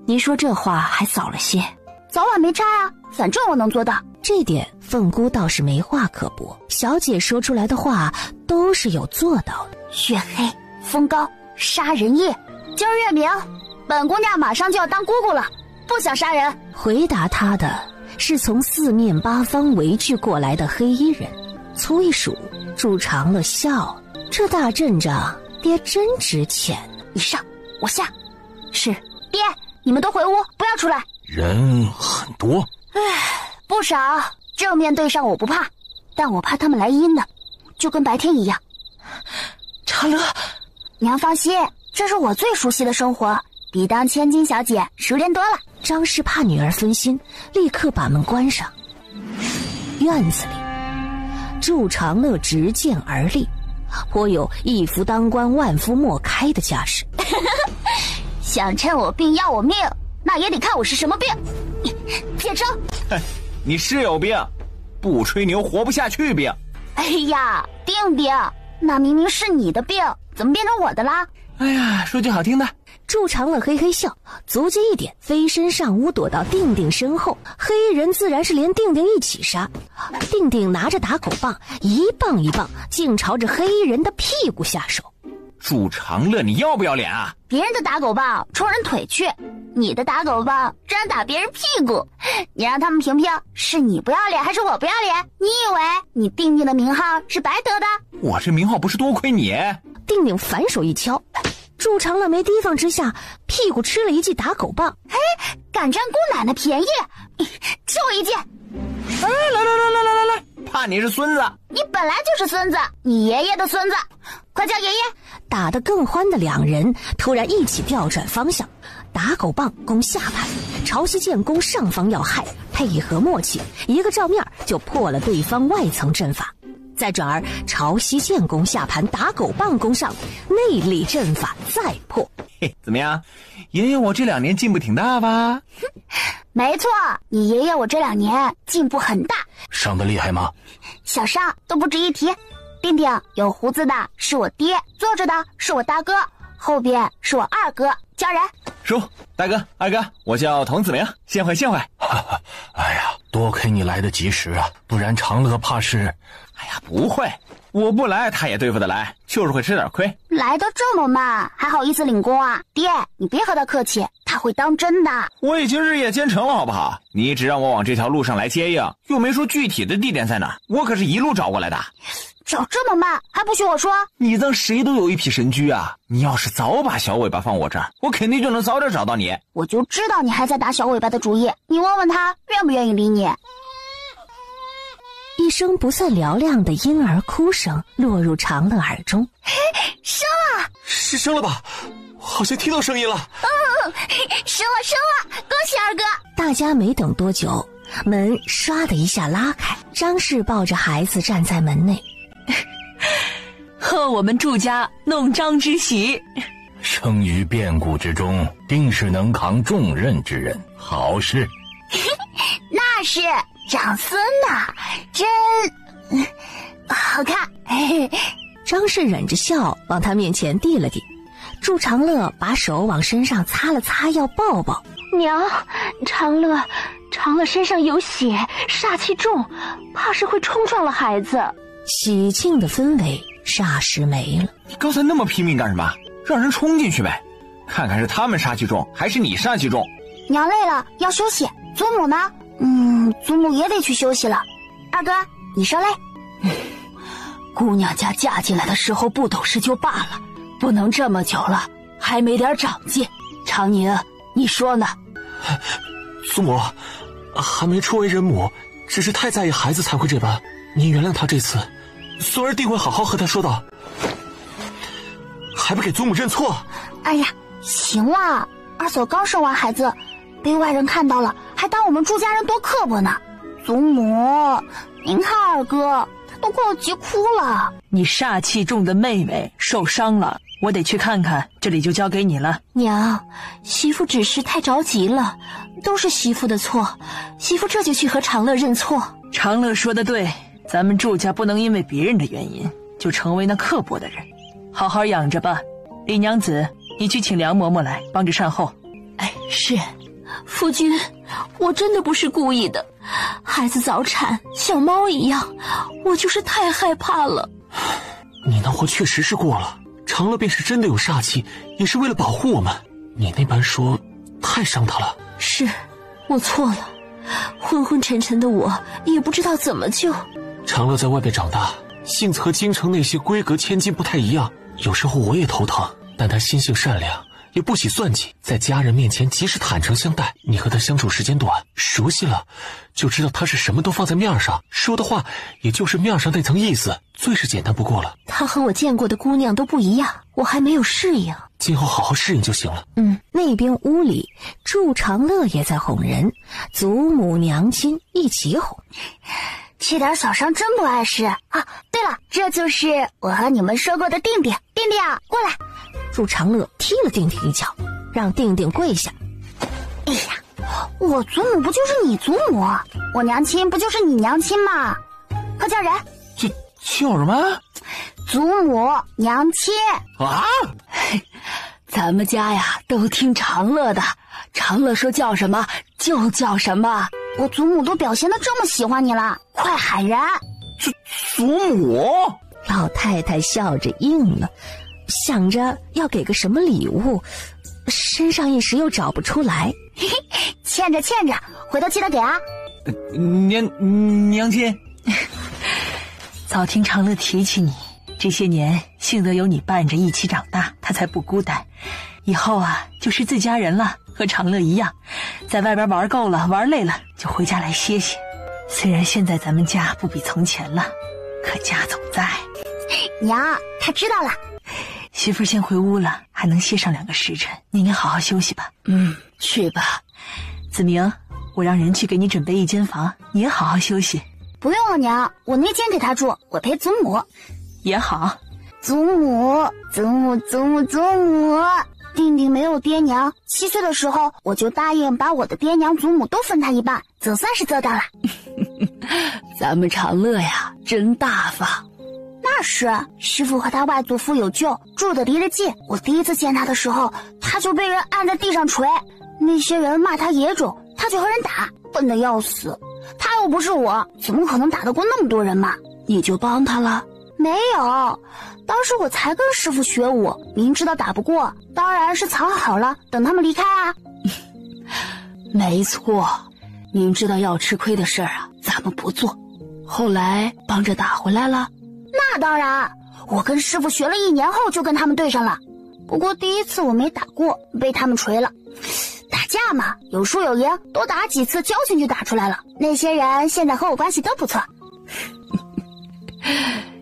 您说这话还早了些，早晚没差啊，反正我能做到。这点凤姑倒是没话可驳，小姐说出来的话都是有做到的。月黑风高杀人夜，今儿月明，本姑娘马上就要当姑姑了，不想杀人。回答她的是从4面8方围聚过来的黑衣人。粗一数，祝长乐笑了，这大阵仗爹真值钱。你上，我下。是。爹，你们都回屋，不要出来。人很多。不少，正面对上我不怕，但我怕他们来阴的，就跟白天一样。长乐，娘放心，这是我最熟悉的生活，比当千金小姐熟练多了。张氏怕女儿分心，立刻把门关上。院子里，祝长乐执剑而立，颇有一夫当关万夫莫开的架势。想趁我病要我命，那也得看我是什么病。接招！你是有病，不吹牛活不下去病。哎呀，定定，那明明是你的病，怎么变成我的啦？哎呀，说句好听的。祝长乐嘿嘿笑，足迹一点，飞身上屋，躲到定定身后。黑衣人自然是连定定一起杀。定定拿着打狗棒，一棒一棒，竟朝着黑衣人的屁股下手。祝长乐，你要不要脸啊？别人的打狗棒冲人腿去，你的打狗棒居然打别人屁股，你让他们评评，是你不要脸还是我不要脸？你以为你定定的名号是白得的？我这名号不是多亏你。定定反手一敲，祝长乐没提防之下，屁股吃了一记打狗棒。敢占姑奶奶便宜，吃我一记！来，怕你是孙子。你本来就是孙子，你爷爷的孙子，快叫爷爷！打得更欢的两人突然一起调转方向，打狗棒攻下盘，潮汐剑攻上方要害，配合默契，一个照面就破了对方外层阵法。再转而潮汐剑攻下盘，打狗棒攻上，内力阵法再破。嘿，怎么样？爷爷我这2年进步挺大吧？没错，你爷爷我这2年进步很大。伤得厉害吗？小伤都不值一提。爹，定定，有胡子的是我爹，坐着的是我大哥，后边是我二哥，叫人。叔，大哥，二哥，我叫童子明，幸会幸会。哎呀，多亏你来得及时啊，不然长乐怕是……哎呀，不会，我不来他也对付得来，就是会吃点亏。来得这么慢，还好意思领功啊？爹，你别和他客气，他会当真的。我已经日夜兼程了，好不好？你只让我往这条路上来接应，又没说具体的地点在哪，我可是一路找过来的。找这么慢，还不许我说？你当谁都有一匹神驹啊？你要是早把小尾巴放我这儿，我肯定就能早点找到你。我就知道你还在打小尾巴的主意，你问问他愿不愿意理你。一声不算嘹亮的婴儿哭声落入长乐耳中。生了！是生了吧？好像听到声音了。生了！恭喜二哥！大家没等多久，门唰的一下拉开，张氏抱着孩子站在门内。贺我们祝家弄璋之喜。生于变故之中，定是能扛重任之人，好事。那是长孙呐，真好看。张氏忍着笑往他面前递了递，祝长乐把手往身上擦了擦，要抱抱。娘，长乐身上有血，煞气重，怕是会冲撞了孩子。喜庆的氛围霎时没了。你刚才那么拼命干什么？让人冲进去呗，看看是他们杀气重还是你杀气重。娘累了要休息，祖母呢？祖母也得去休息了。二哥，你受累。姑娘家嫁进来的时候不懂事就罢了，不能这么久了还没点长进。长宁，你说呢？祖母，还没初为人母，只是太在意孩子才会这般。您原谅他这次，孙儿定会好好和他说道。还不给祖母认错？哎呀，行了，二嫂刚生完孩子，被外人看到了，还当我们祝家人多刻薄呢。祖母，您看二哥，他都快要急哭了。你煞气重的妹妹受伤了，我得去看看，这里就交给你了。娘，媳妇只是太着急了，都是媳妇的错，媳妇这就去和长乐认错。长乐说的对，咱们祝家不能因为别人的原因就成为那刻薄的人，好好养着吧。李娘子，你去请梁嬷嬷来帮着善后。哎，是。夫君，我真的不是故意的，孩子早产像猫一样，我就是太害怕了。你那货确实是过了，长乐便是真的有煞气，也是为了保护我们。你那般说太伤他了。是，我错了，昏昏沉沉的我也不知道怎么救。长乐在外边长大，性子和京城那些闺阁千金不太一样，有时候我也头疼，但他心性善良，也不喜算计，在家人面前及时坦诚相待。你和他相处时间短，熟悉了就知道他是什么都放在面上，说的话也就是面上那层意思，最是简单不过了。他和我见过的姑娘都不一样，我还没有适应，今后好好适应就行了。那边屋里祝长乐也在哄人，祖母娘亲一起哄。这点小伤真不碍事啊！对了，这就是我和你们说过的定定。定定，过来。祝长乐踢了定定一脚，让定定跪下。哎呀，我祖母不就是你祖母，我娘亲不就是你娘亲吗？快叫人。叫什么？祖母娘亲啊！咱们家呀都听长乐的，长乐说叫什么就叫什么。我祖母都表现得这么喜欢你了，快喊人。祖母。老太太笑着应了，想着要给个什么礼物，身上一时又找不出来。欠着，回头记得给啊。娘亲。早听长乐提起你，这些年幸得有你伴着一起长大，他才不孤单。以后啊就是自家人了，和长乐一样，在外边玩够了玩累了就回家来歇歇。虽然现在咱们家不比从前了，可家总在。娘，他知道了。媳妇先回屋了，还能歇上2个时辰，你好好休息吧。去吧。子明，我让人去给你准备一间房，你也好好休息。不用了娘，我那间给他住，我陪祖母。也好。祖母。定定没有爹娘，7岁的时候我就答应把我的爹娘祖母都分他一半，总算是做到了。咱们长乐呀真大方。那那是，师傅和他外祖父有救，住得离得近。我第一次见他的时候，他就被人按在地上捶，那些人骂他野种，他就和人打，笨得要死。他又不是我，怎么可能打得过那么多人嘛？你就帮他了？没有，当时我才跟师傅学武，明知道打不过，当然是藏好了，等他们离开啊。没错，明知道要吃亏的事儿啊，咱们不做。后来帮着打回来了？那当然，我跟师傅学了1年后就跟他们对上了。不过第一次我没打过，被他们锤了。打架嘛，有输有赢，多打几次，交情就打出来了。那些人现在和我关系都不错。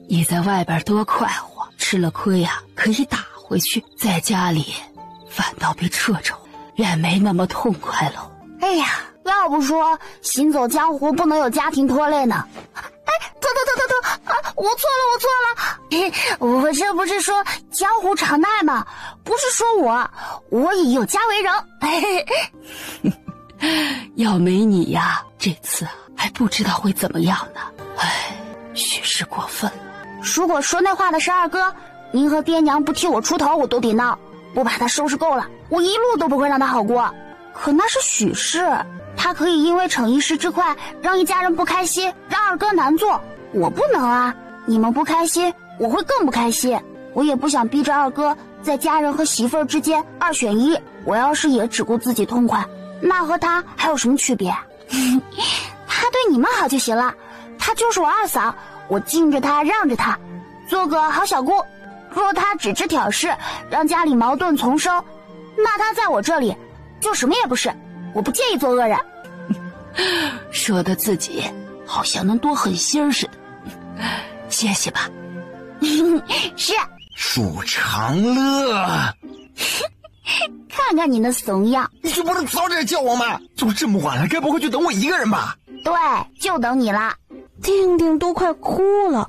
你在外边多快活，吃了亏呀，可以打回去，在家里反倒被掣肘，也没那么痛快喽。哎呀，要不说行走江湖不能有家庭拖累呢。哎，等啊，我错了。我这不是说江湖常态吗？不是说我已有家为人。要没你呀，这次还不知道会怎么样呢。哎，许是过分了。如果说那话的是二哥，您和爹娘不替我出头，我都得闹，不把他收拾够了，我一路都不会让他好过。可那是许氏，他可以因为逞一时之快，让一家人不开心，让二哥难做。我不能啊！你们不开心，我会更不开心。我也不想逼着二哥在家人和媳妇儿之间2选1。我要是也只顾自己痛快，那和他还有什么区别？他对你们好就行了，他就是我二嫂，我敬着他，让着他，做个好小姑。若他只知挑事，让家里矛盾丛生，那他在我这里就什么也不是。我不介意做恶人。说的自己好像能多狠心似的。谢谢吧。是。祝长乐。看看你那怂样，你就不能早点叫我吗？都这么晚了，该不会就等我一个人吧？对，就等你了。定定都快哭了，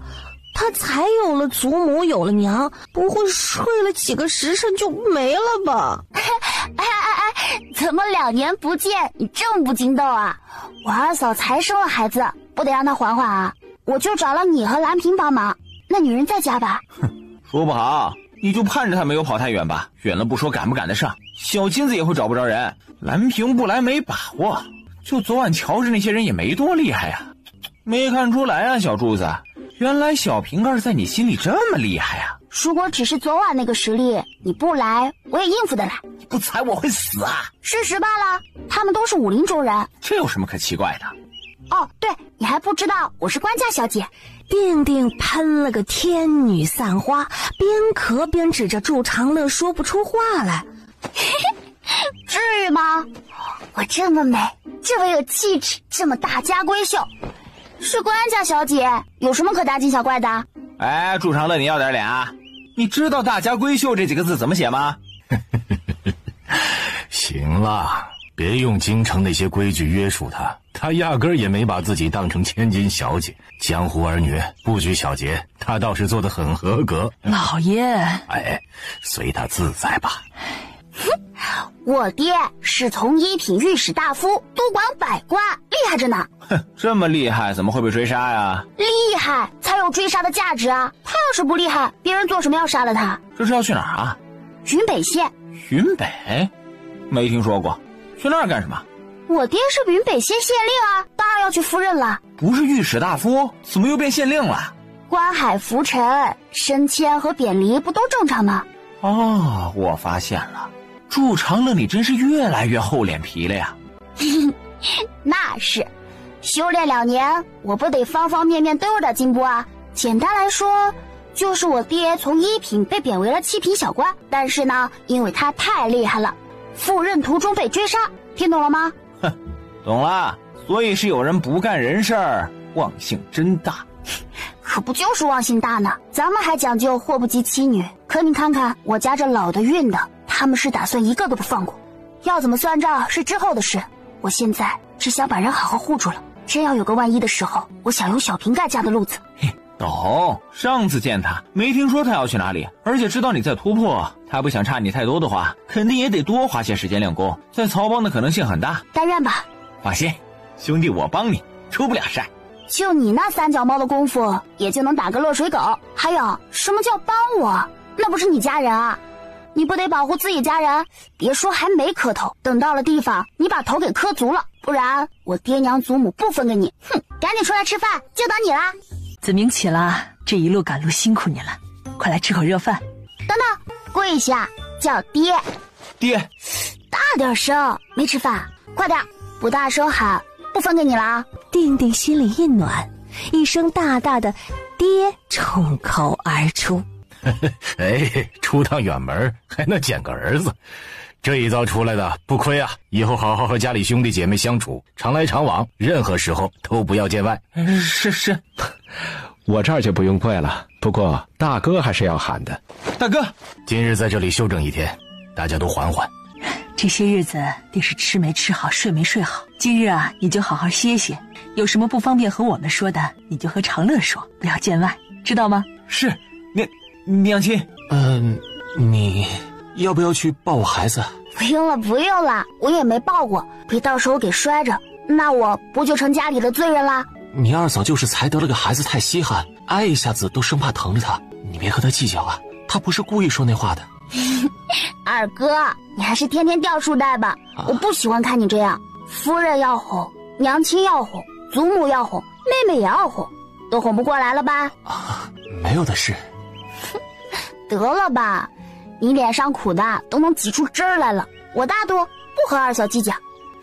他才有了祖母，有了娘，不会睡了几个时辰就没了吧？怎么2年不见你这么不经斗啊？我二嫂才生了孩子，不得让她缓缓啊？我就找了你和兰萍帮忙，那女人在家吧？说不好，你就盼着她没有跑太远吧？远了不说赶不赶得上，小金子也会找不着人。兰萍不来没把握，就昨晚瞧着那些人也没多厉害啊。没看出来啊，小柱子，原来小瓶盖在你心里这么厉害啊！如果只是昨晚那个实力，你不来我也应付得来。你不踩我会死啊！事实罢了，他们都是武林中人，这有什么可奇怪的？哦，对，你还不知道我是官家小姐。定定喷了个天女散花，边咳边指着祝长乐说不出话来。至于吗？我这么美，这么有气质，这么大家闺秀，是官家小姐，有什么可大惊小怪的？哎，祝长乐，你要点脸啊！你知道大家闺秀这几个字怎么写吗？行了，别用京城那些规矩约束他，他压根儿也没把自己当成千金小姐。江湖儿女不拘小节，他倒是做得很合格。老爷，哎，随他自在吧。我爹是从一品御史大夫，督管百官，厉害着呢。哼，这么厉害，怎么会被追杀呀？厉害才有追杀的价值啊！他要是不厉害，别人做什么要杀了他？这是要去哪儿啊？云北县。云北？没听说过，去那儿干什么？我爹是云北县县令啊，当然要去赴任了。不是御史大夫，怎么又变县令了？官海浮沉，升迁和贬离不都正常吗？哦，我发现了，祝长乐你真是越来越厚脸皮了呀。那是，修炼2年，我不得方方面面都有点进步啊。简单来说，就是我爹从1品被贬为了7品小官，但是呢，因为他太厉害了，赴任途中被追杀，听懂了吗？哼，懂了，所以是有人不干人事儿，忘性真大。可不就是忘性大呢？咱们还讲究祸不及妻女，可你看看我家这老的运的，他们是打算一个都不放过。要怎么算账是之后的事，我现在只想把人好好护住了。真要有个万一的时候，我想有小瓶盖家的路子。懂，上次见他没听说他要去哪里，而且知道你在突破，他不想差你太多的话，肯定也得多花些时间练功，在曹帮的可能性很大。但愿吧。放心，兄弟我帮你，出不了事。就你那三脚猫的功夫，也就能打个落水狗。还有什么叫帮我？那不是你家人啊，你不得保护自己家人？别说还没磕头，等到了地方，你把头给磕足了，不然我爹娘祖母不分给你。哼，赶紧出来吃饭，就等你啦。子明起了，这一路赶路辛苦你了，快来吃口热饭。等等，跪下，叫爹。爹，大点声，没吃饭，快点，不大声喊，不分给你了啊。定定心里一暖，一声大大的爹冲口而出。哎，出趟远门还能捡个儿子，这一遭出来的不亏啊！以后好好和家里兄弟姐妹相处，常来常往，任何时候都不要见外。是，我这儿就不用跪了，不过大哥还是要喊的。大哥，今日在这里休整一天，大家都缓缓。这些日子定是吃没吃好，睡没睡好。今日啊，你就好好歇歇，有什么不方便和我们说的，你就和长乐说，不要见外，知道吗？是，娘亲。你要不要去抱我孩子？不用了，我也没抱过，别到时候给摔着，那我不就成家里的罪人啦？你二嫂就是才得了个孩子太稀罕，挨一下子都生怕疼着他，你别和他计较啊，他不是故意说那话的。二哥，你还是天天掉书袋吧，我不喜欢看你这样。夫人要哄，娘亲要哄，祖母要哄，妹妹也要哄，都哄不过来了吧？没有的事。得了吧，你脸上苦的都能挤出汁儿来了。我大度，不和二嫂计较，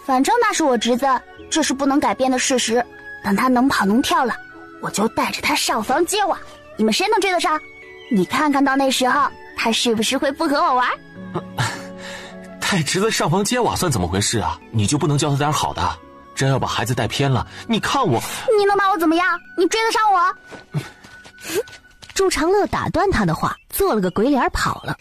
反正那是我侄子，这是不能改变的事实。等他能跑能跳了，我就带着他上房揭瓦，你们谁能追得上？你看看到那时候他是不是会不和我玩？带侄子上房揭瓦算怎么回事啊？你就不能教他点好的？真要把孩子带偏了，你看我，你能把我怎么样？你追得上我？祝长乐打断他的话，做了个鬼脸跑了。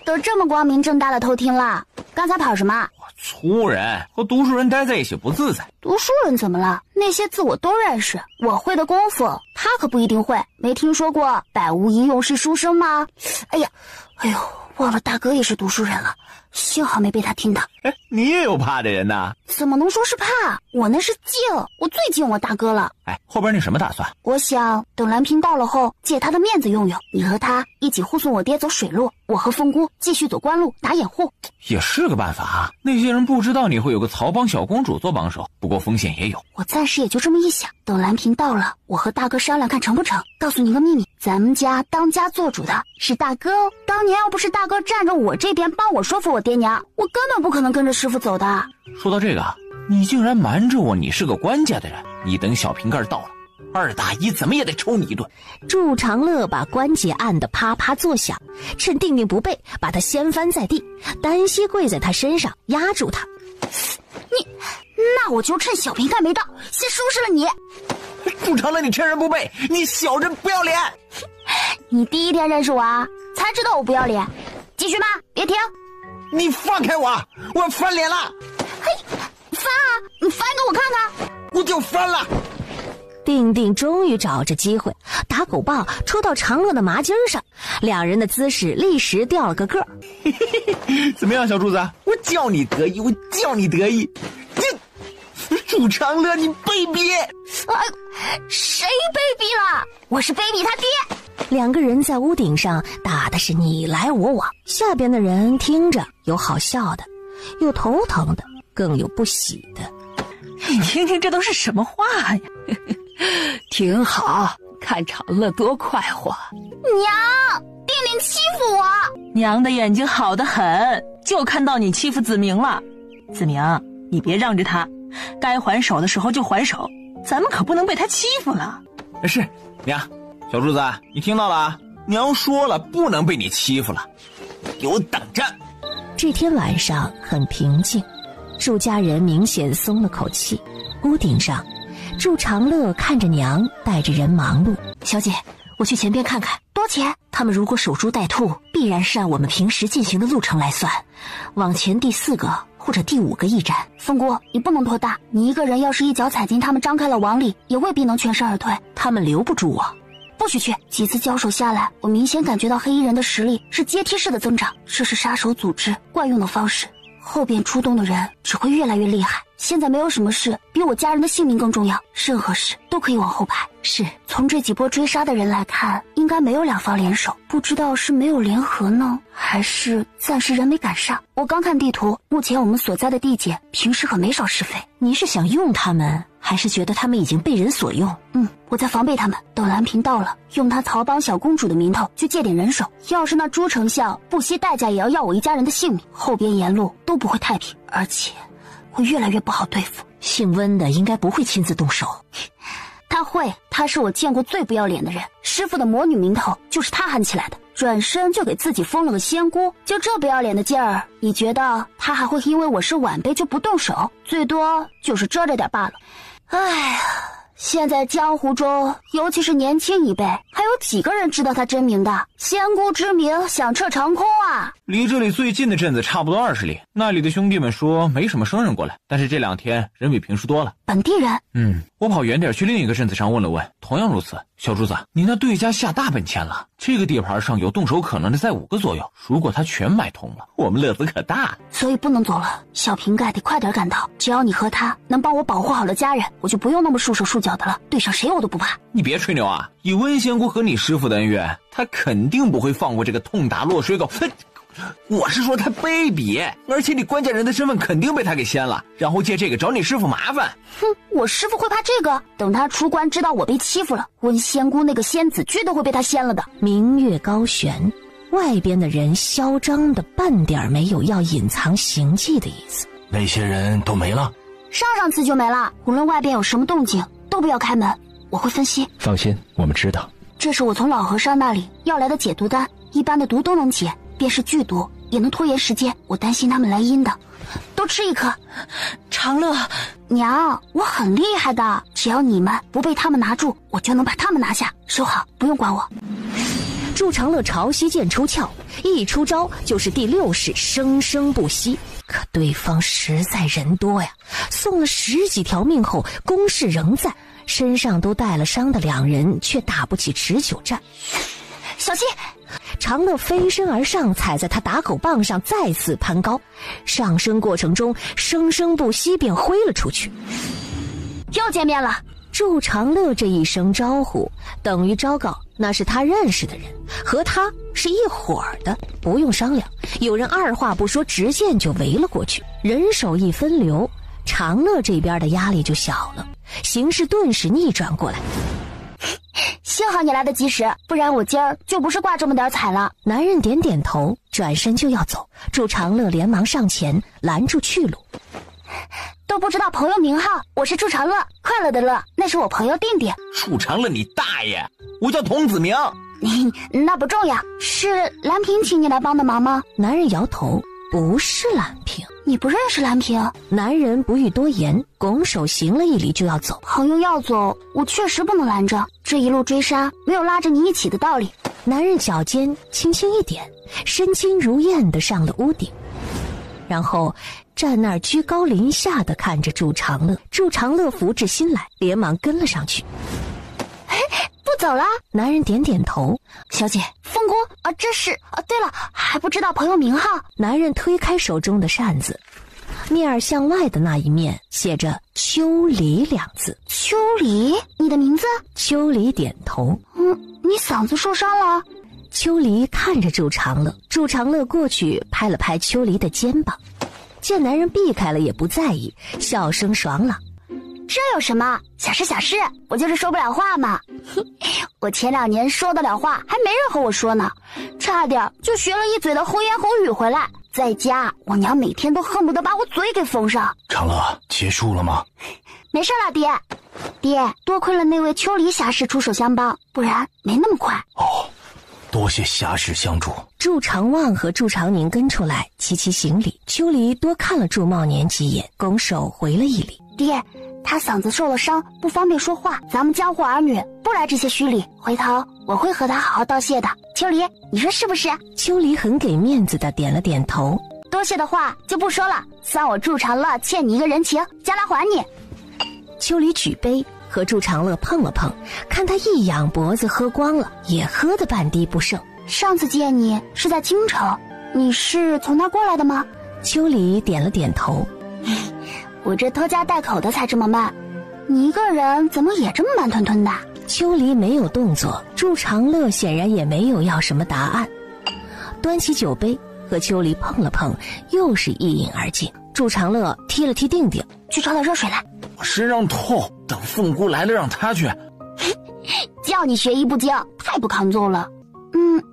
都这么光明正大的偷听了，刚才跑什么？粗人和读书人待在一起不自在。读书人怎么了？那些字我都认识，我会的功夫他可不一定会。没听说过百无一用是书生吗？哎呦，忘了大哥也是读书人了，幸好没被他听到。你也有怕的人呐？怎么能说是怕？我那是敬，我最敬我大哥了。后边你什么打算？我想等蓝屏到了后，借他的面子用用，你和他一起护送我爹走水路，我和凤姑继续走官路打掩护。也是个办法啊。那些人不知道你会有个曹帮小公主做帮手，不过风险也有。我暂时也就这么一想，等蓝屏到了，我和大哥商量看成不成。告诉你个秘密，咱们家当家做主的是大哥哦。当年要不是大哥站着我这边帮我说服我爹娘，我根本不可能跟着师傅走的。说到这个，你竟然瞒着我你是个官家的人，你等小瓶盖到了，2打1怎么也得抽你一顿。祝长乐把关节按得啪啪作响，趁定定不备，把他掀翻在地，单膝跪在他身上，压住他。那我就趁小瓶盖没到，先收拾了你。祝长乐，你趁人不备，你小人不要脸！你第一天认识我啊，才知道我不要脸。继续吧，别停！你放开我，我要翻脸了！嘿，翻啊，你翻给我看看！我就翻了。定定终于找着机会，打狗棒戳到长乐的麻筋上，两人的姿势立时掉了个个。怎么样，小柱子？我叫你得意，我叫你得意。祝长乐，你卑鄙！谁卑鄙了？我是卑鄙他爹。两个人在屋顶上打的是你来我往，下边的人听着有好笑的，有头疼的，更有不喜的。你听听这都是什么话呀？挺好，看长乐多快活。娘，定定欺负我。娘的眼睛好得很，就看到你欺负子明了。子明，你别让着他，该还手的时候就还手，咱们可不能被他欺负了。是，娘，小柱子，你听到了啊？娘说了，不能被你欺负了，给我等着。这天晚上很平静，祝家人明显松了口气。屋顶上，祝长乐看着娘带着人忙碌。小姐，我去前边看看。多钱？他们如果守株待兔，必然是按我们平时进行的路程来算，往前第4个或者第5个驿站。凤姑，你不能拖大，你一个人要是一脚踩进他们张开了网里，也未必能全身而退。他们留不住我。不许去！几次交手下来，我明显感觉到黑衣人的实力是阶梯式的增长，这是杀手组织惯用的方式，后边出动的人只会越来越厉害。现在没有什么事比我家人的性命更重要，任何事都可以往后排。是，从这几波追杀的人来看，应该没有两方联手，不知道是没有联合呢，还是暂时人没赶上。我刚看地图，目前我们所在的地界平时可没少是非。你是想用他们，还是觉得他们已经被人所用？我在防备他们，等蓝屏到了，用他曹帮小公主的名头去借点人手。要是那朱丞相不惜代价也要我一家人的性命，后边沿路都不会太平，而且会越来越不好对付。姓温的应该不会亲自动手。他会，他是我见过最不要脸的人。师父的魔女名头就是他喊起来的，转身就给自己封了个仙姑，就这不要脸的劲儿，你觉得他还会因为我是晚辈就不动手？最多就是遮着点罢了。哎呀，现在江湖中，尤其是年轻一辈，还有几个人知道他真名的？仙姑之名响彻长空啊！离这里最近的镇子差不多20里，那里的兄弟们说没什么生人过来，但是这2天人比平时多了。本地人？我跑远点去另一个镇子上问了问，同样如此。小主子，你那对家下大本钱了，这个地盘上有动手可能的在5个左右，如果他全买通了，我们乐子可大。所以不能走了，小瓶盖得快点赶到。只要你和他能帮我保护好了家人，我就不用那么束手束脚的了，对上谁我都不怕。你别吹牛啊，以温仙姑和你师傅的恩怨，他肯定不会放过这个痛打落水狗。我是说他卑鄙，而且你关键人的身份肯定被他给掀了，然后借这个找你师傅麻烦。我师傅会怕这个？等他出关知道我被欺负了，温仙姑那个仙子居都会被他掀了的。明月高悬，外边的人嚣张的半点没有要隐藏行迹的意思。那些人都没了？上次就没了。无论外边有什么动静，都不要开门，我会分析。放心，我们知道。这是我从老和尚那里要来的解毒丹，一般的毒都能解，便是剧毒也能拖延时间。我担心他们来阴的，都吃一颗。长乐娘，我很厉害的，只要你们不被他们拿住，我就能把他们拿下。收好，不用管我。祝长乐潮汐剑出鞘，一出招就是第6式生生不息。可对方实在人多呀，送了10几条命后，攻势仍在，身上都带了伤的2人却打不起持久战。小心！长乐飞身而上，踩在他打口棒上，再次攀高。上升过程中，生生不息便挥了出去。又见面了。祝长乐这一声招呼，等于昭告那是他认识的人，和他是一伙儿的，不用商量。有人二话不说，直线就围了过去。人手一分流，长乐这边的压力就小了，形势顿时逆转过来。幸好你来得及时，不然我今儿就不是挂这么点彩了。男人点点头，转身就要走。祝长乐连忙上前拦住去路。都不知道朋友名号，我是祝长乐，快乐的乐，那是我朋友定定。祝长乐你大爷，我叫童子明。那不重要，是蓝萍请你来帮的忙吗？男人摇头，不是蓝萍。你不认识蓝萍？男人不欲多言，拱手行了一礼就要走。朋友要走，我确实不能拦着，这一路追杀没有拉着你一起的道理。男人脚尖轻轻一点，身轻如燕地上了屋顶，然后站那儿居高临下地看着祝长乐。祝长乐福至心来，连忙跟了上去。不走了？男人点点头。小姐，风姑啊，这是啊。对了，还不知道朋友名号。男人推开手中的扇子，面儿向外的那一面写着秋离2字。秋离，你的名字？秋离点头。你嗓子受伤了？秋离看着祝长乐，祝长乐过去拍了拍秋离的肩膀，见男人避开了也不在意，笑声爽朗。这有什么？小事小事，我就是说不了话嘛。我前2年说得了话，还没人和我说呢，差点就学了一嘴的红言红语回来。在家，我娘每天都恨不得把我嘴给封上。长乐，结束了吗？没事了，爹。爹，多亏了那位秋离侠士出手相帮，不然没那么快。哦，多谢侠士相助。祝长旺和祝长宁跟出来齐齐行礼。秋离多看了祝茂年几眼，拱手回了一礼。爹，他嗓子受了伤，不方便说话，咱们江湖儿女不来这些虚礼，回头我会和他好好道谢的。秋离，你说是不是？秋离很给面子的点了点头。多谢的话就不说了，算我祝长乐欠你一个人情，将来还你。秋离举杯和祝长乐碰了碰，看他一仰脖子喝光了，也喝得半滴不剩。上次见你是在京城，你是从那儿过来的吗？秋离点了点头。我这拖家带口的才这么慢，你一个人怎么也这么慢吞吞的？秋离没有动作，祝长乐显然也没有要什么答案，端起酒杯和秋离碰了碰，又是一饮而尽。祝长乐踢了踢定定，去找点热水来。我身上痛，等凤姑来了让她去。叫你学艺不精，太不抗揍了。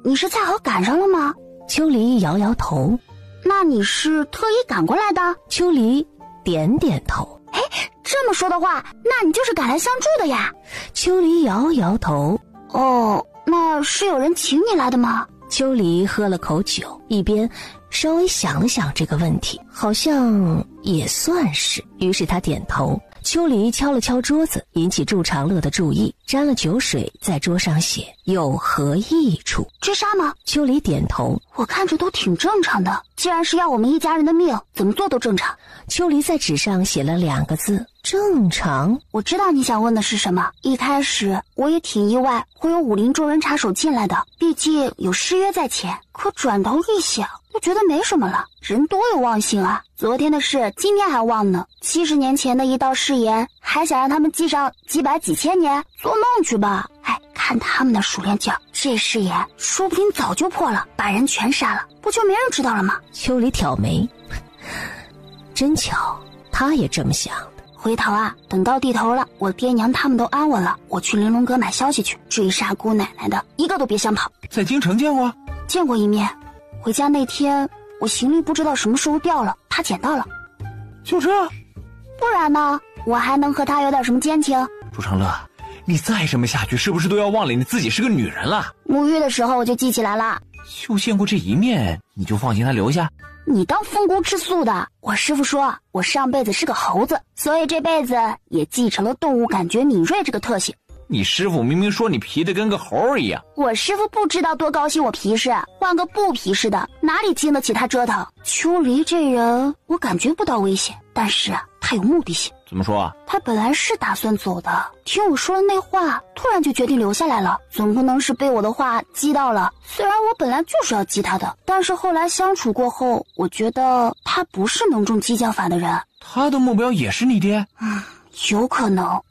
你是恰好赶上了吗？秋离摇摇头。那你是特意赶过来的？秋离点点头。这么说的话，那你就是赶来相助的呀？秋离摇摇头。哦，那是有人请你来的吗？秋离喝了口酒，一边稍微想了想这个问题，好像也算是。于是他点头。秋离敲了敲桌子，引起祝长乐的注意，沾了酒水在桌上写有何益处？追杀吗？秋离点头。我看着都挺正常的，既然是要我们一家人的命，怎么做都正常。秋离在纸上写了2个字，正常。我知道你想问的是什么。一开始我也挺意外会有武林众人插手进来的，毕竟有誓约在前。可转头一想，就觉得没什么了，人多有忘性啊。昨天的事今天还忘呢，70年前的一道誓言，还想让他们记上几百几千年，做梦去吧。看他们的熟练劲儿，这誓言说不定早就破了，把人全杀了，不就没人知道了吗？秋离挑眉，真巧，他也这么想的。回头啊，等到地头了，我爹娘他们都安稳了，我去玲珑阁买消息去。至于杀姑奶奶的，一个都别想跑。在京城见过？见过一面。回家那天，我行李不知道什么时候掉了，他捡到了。就这？不然呢？我还能和他有点什么奸情？祝长乐，你再这么下去，是不是都要忘了你自己是个女人了？沐浴的时候我就记起来了。就见过这一面，你就放心他留下？你当风姑吃素的？我师父说我上辈子是个猴子，所以这辈子也继承了动物感觉敏锐这个特性。你师父明明说你皮得跟个猴一样。我师父不知道多高兴我皮实，换个不皮实的哪里经得起他折腾。秋离这人我感觉不到危险，但是他有目的性。怎么说？他本来是打算走的，听我说了那话，突然就决定留下来了。总不能是被我的话激到了，虽然我本来就是要激他的，但是后来相处过后，我觉得他不是能中激将法的人。他的目标也是你爹？有可能。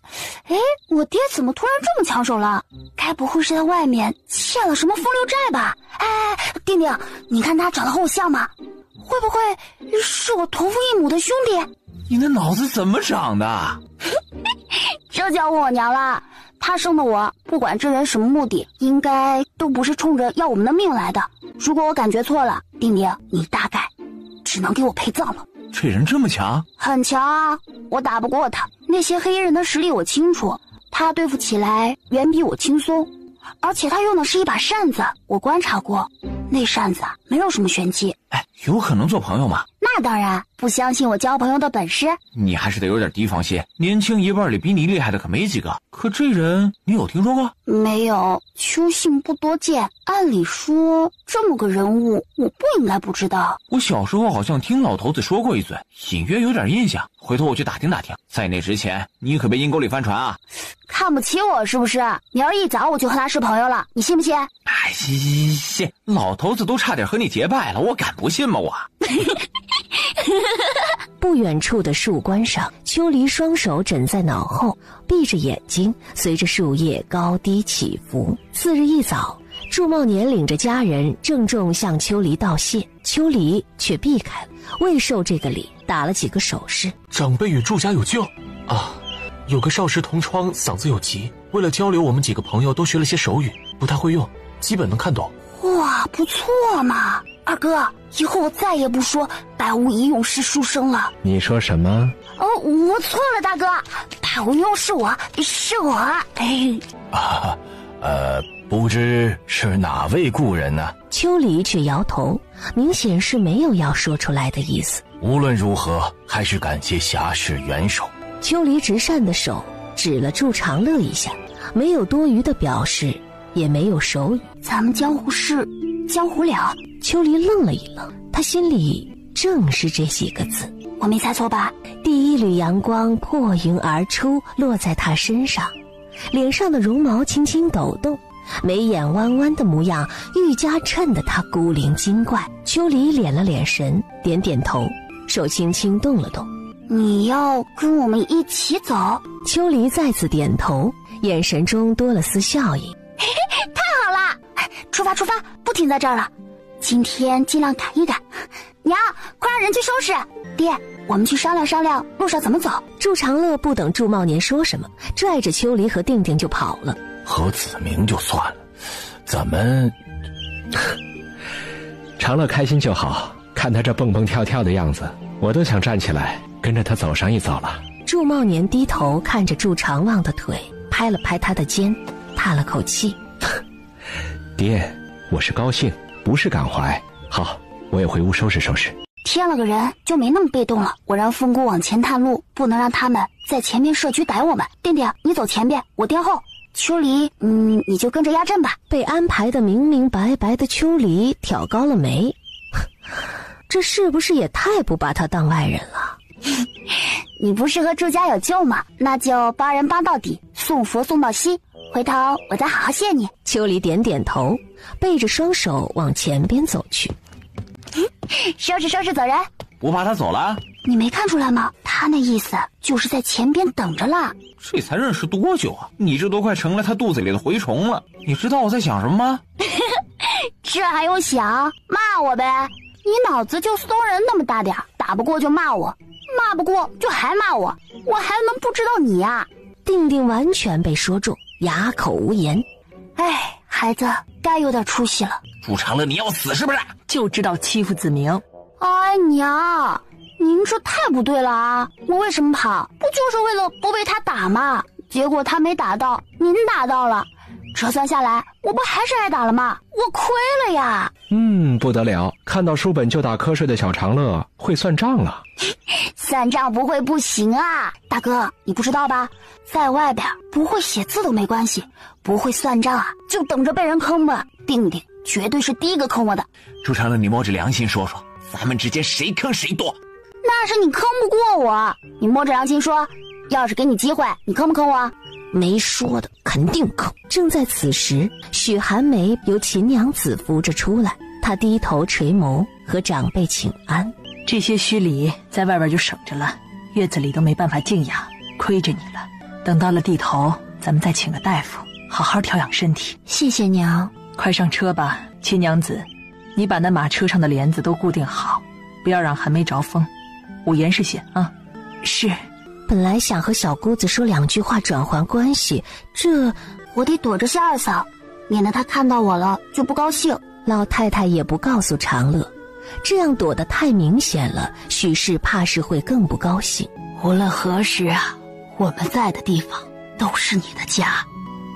我爹怎么突然这么抢手了？该不会是在外面欠了什么风流债吧？丁丁，你看他长得和我像吗？会不会是我同父异母的兄弟？你的脑子怎么长的？这就要问我娘了。他生的我，不管这人什么目的，应该都不是冲着要我们的命来的。如果我感觉错了，丁丁，你大概只能给我陪葬了。这人这么强？很强啊，我打不过他。那些黑衣人的实力我清楚，他对付起来远比我轻松。而且他用的是一把扇子，我观察过，那扇子没有什么玄机。有可能做朋友吗？那当然，不相信我交朋友的本事？你还是得有点提防些，年轻一辈里比你厉害的可没几个。可这人你有听说过？没有，秋姓不多见。按理说这么个人物，我不应该不知道。我小时候好像听老头子说过一嘴，隐约有点印象。回头我去打听打听。在那之前，你可别阴沟里翻船啊！看不起我是不是？明儿一早我就和他是朋友了，你信不信？信！老头子都差点和你结拜了，我敢不信吗？我。不远处的树冠上，秋离双手枕在脑后，闭着眼睛，随着树叶高低起伏。次日一早，祝茂年领着家人郑重向秋离道谢，秋离却避开了，未受这个礼，打了几个手势。长辈与祝家有救啊！有个少时同窗，嗓子有疾，为了交流，我们几个朋友都学了些手语，不太会用，基本能看懂。哇，不错嘛！二哥，以后我再也不说百无一用是书生了。你说什么？我错了，大哥，百无一用是我。不知是哪位故人呢？秋离却摇头，明显是没有要说出来的意思。无论如何，还是感谢侠士援手。秋离直善的手指了祝长乐一下，没有多余的表示，也没有手语。咱们江湖事，江湖了。秋离愣了一愣，他心里正是这几个字。我没猜错吧？第一缕阳光破云而出，落在他身上，脸上的绒毛轻轻抖动，眉眼弯弯的模样愈加衬得他古灵精怪。秋离敛了敛神，点点头，手轻轻动了动。你要跟我们一起走？秋离再次点头，眼神中多了丝笑意。太好了！出发出发，不停在这儿了。今天尽量赶一赶。娘，快让人去收拾。爹，我们去商量商量路上怎么走。祝长乐不等祝茂年说什么，拽着秋离和定定就跑了。和子明就算了，怎么长乐开心就好，看他这蹦蹦跳跳的样子，我都想站起来跟着他走上一走了。祝茂年低头看着祝长旺的腿，拍了拍他的肩，叹了口气。爹，我是高兴，不是感怀。好，我也回屋收拾收拾。添了个人就没那么被动了。我让凤姑往前探路，不能让他们在前面设局逮我们。定定，你走前边，我垫后。秋离，你就跟着压阵吧。被安排的明明白白的秋离挑高了眉，这是不是也太不把他当外人了？你不是和祝家有救吗？那就帮人帮到底，送佛送到西，回头我再好好谢你。秋离点点头，背着双手往前边走去。收拾收拾走人。不怕他走了？你没看出来吗？他那意思就是在前边等着啦。这才认识多久啊？你这都快成了他肚子里的蛔虫了。你知道我在想什么吗？这还用想？骂我呗！你脑子就松人那么大点，打不过就骂我，骂不过就还骂我，我还能不知道你呀？定定完全被说中，哑口无言。哎，孩子该有点出息了。祝长乐，你要死是不是？就知道欺负子明。哎，娘，您这太不对了啊！我为什么跑？不就是为了不被他打吗？结果他没打到，您打到了，这算下来，我不还是挨打了吗？我亏了呀！不得了，看到书本就打瞌睡的小长乐会算账了。算账不会不行啊，大哥，你不知道吧？在外边不会写字都没关系，不会算账啊，就等着被人坑吧。定定绝对是第一个坑我的。祝长乐，你摸着良心说说，咱们之间谁坑谁多？那是你坑不过我，你摸着良心说，要是给你机会，你坑不坑我？没说的，肯定坑。正在此时，许寒梅由秦娘子扶着出来，她低头垂眸，和长辈请安。这些虚礼在外边就省着了，月子里都没办法静养，亏着你了。等到了地头，咱们再请个大夫，好好调养身体。谢谢娘。快上车吧，秦娘子，你把那马车上的帘子都固定好，不要让寒梅着风，捂严实些啊。是。本来想和小姑子说两句话转换关系，这我得躲着谢二嫂，免得她看到我了就不高兴。老太太也不告诉长乐，这样躲得太明显了，许氏怕是会更不高兴。无论何时啊，我们在的地方都是你的家。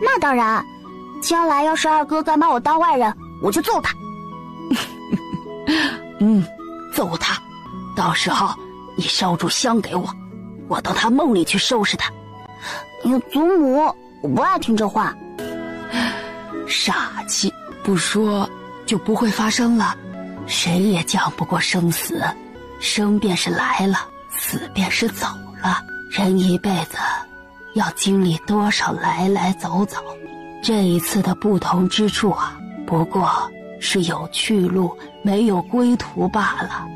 那当然，将来要是二哥敢把我当外人，我就揍他。揍他，到时候你烧柱香给我，我到他梦里去收拾他。有祖母，我不爱听这话。傻气，不说就不会发生了。谁也讲不过生死，生便是来了，死便是走了。人一辈子要经历多少来来走走，这一次的不同之处啊，不过是有去路没有归途罢了。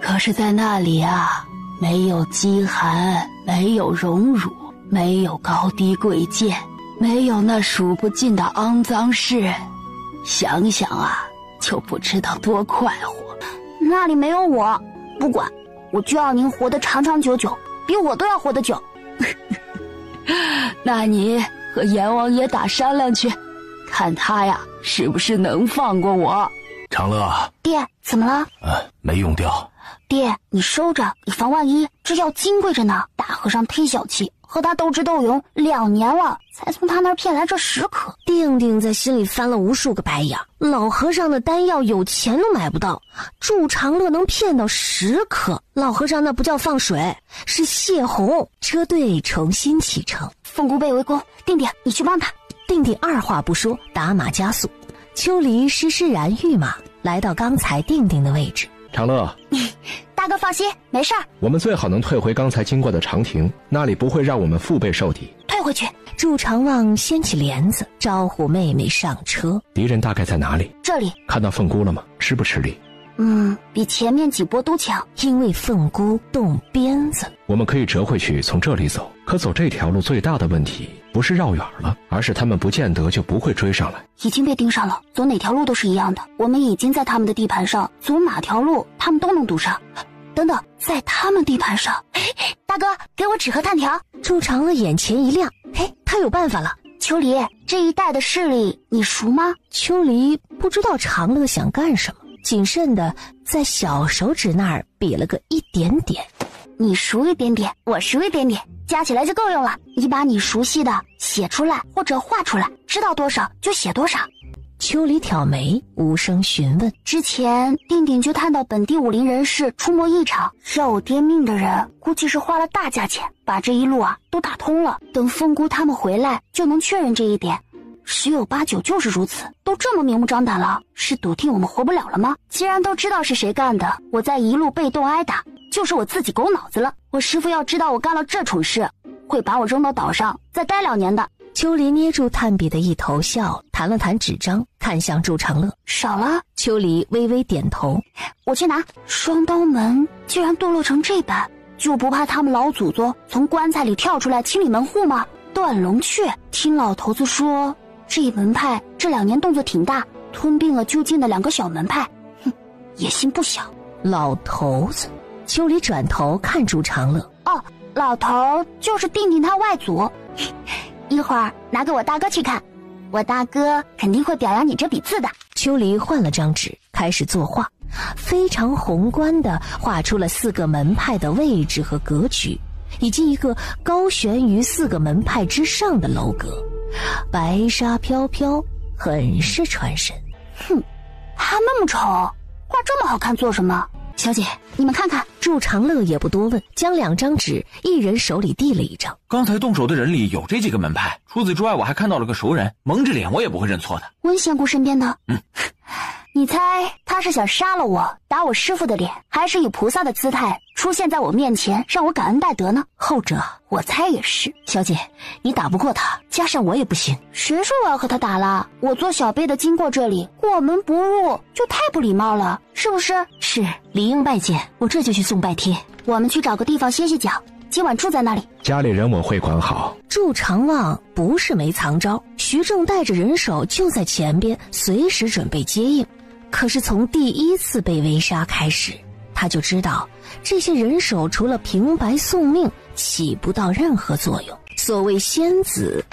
可是在那里啊，没有饥寒，没有荣辱，没有高低贵贱，没有那数不尽的肮脏事，想想啊，就不知道多快活。那里没有我，不管，我就要您活得长长久久，比我都要活得久。那你和阎王爷打商量去，看他呀是不是能放过我。长乐，爹，怎么了？没用掉。爹，你收着，以防万一，这药金贵着呢。大和尚忒小气，和他斗智斗勇2年了，才从他那儿骗来这10颗。定定在心里翻了无数个白眼，老和尚的丹药有钱都买不到，祝长乐能骗到10颗，老和尚那不叫放水，是泄洪。车队重新启程，凤姑被围攻，定定你去帮他。定定二话不说，打马加速。秋离施施然御马，来到刚才定定的位置。长乐，大哥放心，没事儿。我们最好能退回刚才经过的长亭，那里不会让我们腹背受敌。退回去。祝长旺掀起帘子，招呼妹妹上车。敌人大概在哪里？这里。看到凤姑了吗？吃不吃力？比前面几波都强。因为凤姑动鞭子。我们可以折回去从这里走，可走这条路最大的问题不是绕远了，而是他们不见得就不会追上来。已经被盯上了，走哪条路都是一样的。我们已经在他们的地盘上，走哪条路他们都能堵上。等等，在他们地盘上，大哥，给我纸和炭条。祝长乐眼前一亮，他有办法了。秋离，这一带的势力你熟吗？秋离不知道长乐想干什么，谨慎的在小手指那儿比了个一点点。你熟一点点，我熟一点点，加起来就够用了。你把你熟悉的写出来或者画出来，知道多少就写多少。秋离挑眉，无声询问。之前定定就探到本地武林人士出没异常，要我掂命的人估计是花了大价钱把这一路都打通了。等凤姑他们回来就能确认这一点，十有八九就是如此。都这么明目张胆了，是笃定我们活不了了吗？既然都知道是谁干的，我再一路被动挨打，就是我自己狗脑子了。我师父要知道我干了这蠢事，会把我扔到岛上再待2年的。秋离捏住炭笔的一头笑，弹了弹纸张，看向祝长乐。少了。秋离微微点头。我去拿。双刀门既然堕落成这般，就不怕他们老祖宗从棺材里跳出来清理门户吗？断龙雀，听老头子说这一门派这2年动作挺大，吞并了就近的2个小门派，野心不小。老头子。秋离转头看祝长乐。哦，老头就是定定他外祖。一会儿拿给我大哥去看，我大哥肯定会表扬你这笔字的。秋离换了张纸，开始作画，非常宏观地画出了4个门派的位置和格局，以及一个高悬于4个门派之上的楼阁，白纱飘飘，很是传神。他那么丑，画这么好看做什么？小姐，你们看看。祝长乐也不多问，将2张纸一人手里递了一张。刚才动手的人里有这几个门派，除此之外我还看到了个熟人，蒙着脸我也不会认错的。温仙姑身边的。你猜他是想杀了我，打我师父的脸，还是以菩萨的姿态出现在我面前，让我感恩戴德呢？后者。我猜也是。小姐，你打不过他，加上我也不行。谁说我要和他打了？我做小辈的经过这里，过门不入，就太不礼貌了，是不是？是，理应拜见，我这就去送拜帖。我们去找个地方歇歇脚，今晚住在那里。家里人我会管好。祝长望不是没藏招，徐正带着人手就在前边，随时准备接应。可是从第1次被围杀开始，他就知道这些人手除了平白送命，起不到任何作用。所谓仙子，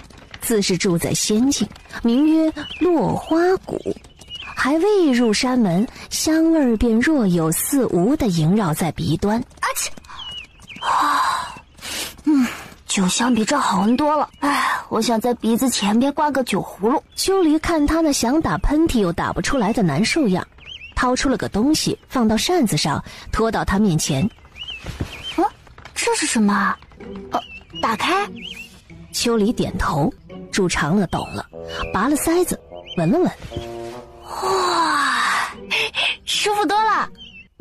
自是住在仙境，名曰落花谷，还未入山门，香味便若有似无地萦绕在鼻端。酒香比这好闻多了。我想在鼻子前边挂个酒葫芦。秋离看他那想打喷嚏又打不出来的难受样，掏出了个东西放到扇子上，拖到他面前。这是什么？打开。秋离点头，祝长乐懂了，拔了塞子闻了闻。哇，舒服多了。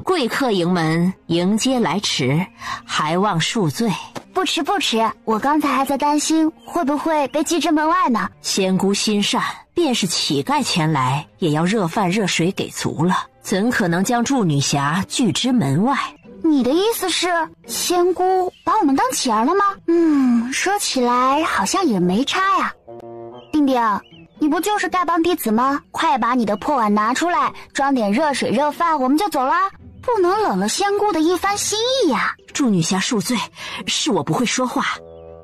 贵客迎门，迎接来迟，还望恕罪。不迟不迟，我刚才还在担心会不会被拒之门外呢。仙姑心善，便是乞丐前来，也要热饭热水给足了，怎可能将祝女侠拒之门外？你的意思是仙姑把我们当乞儿了吗？说起来好像也没差呀。定定，你不就是丐帮弟子吗？快把你的破碗拿出来，装点热水热饭，我们就走了。不能冷了仙姑的一番心意呀。祝女侠恕罪，是我不会说话。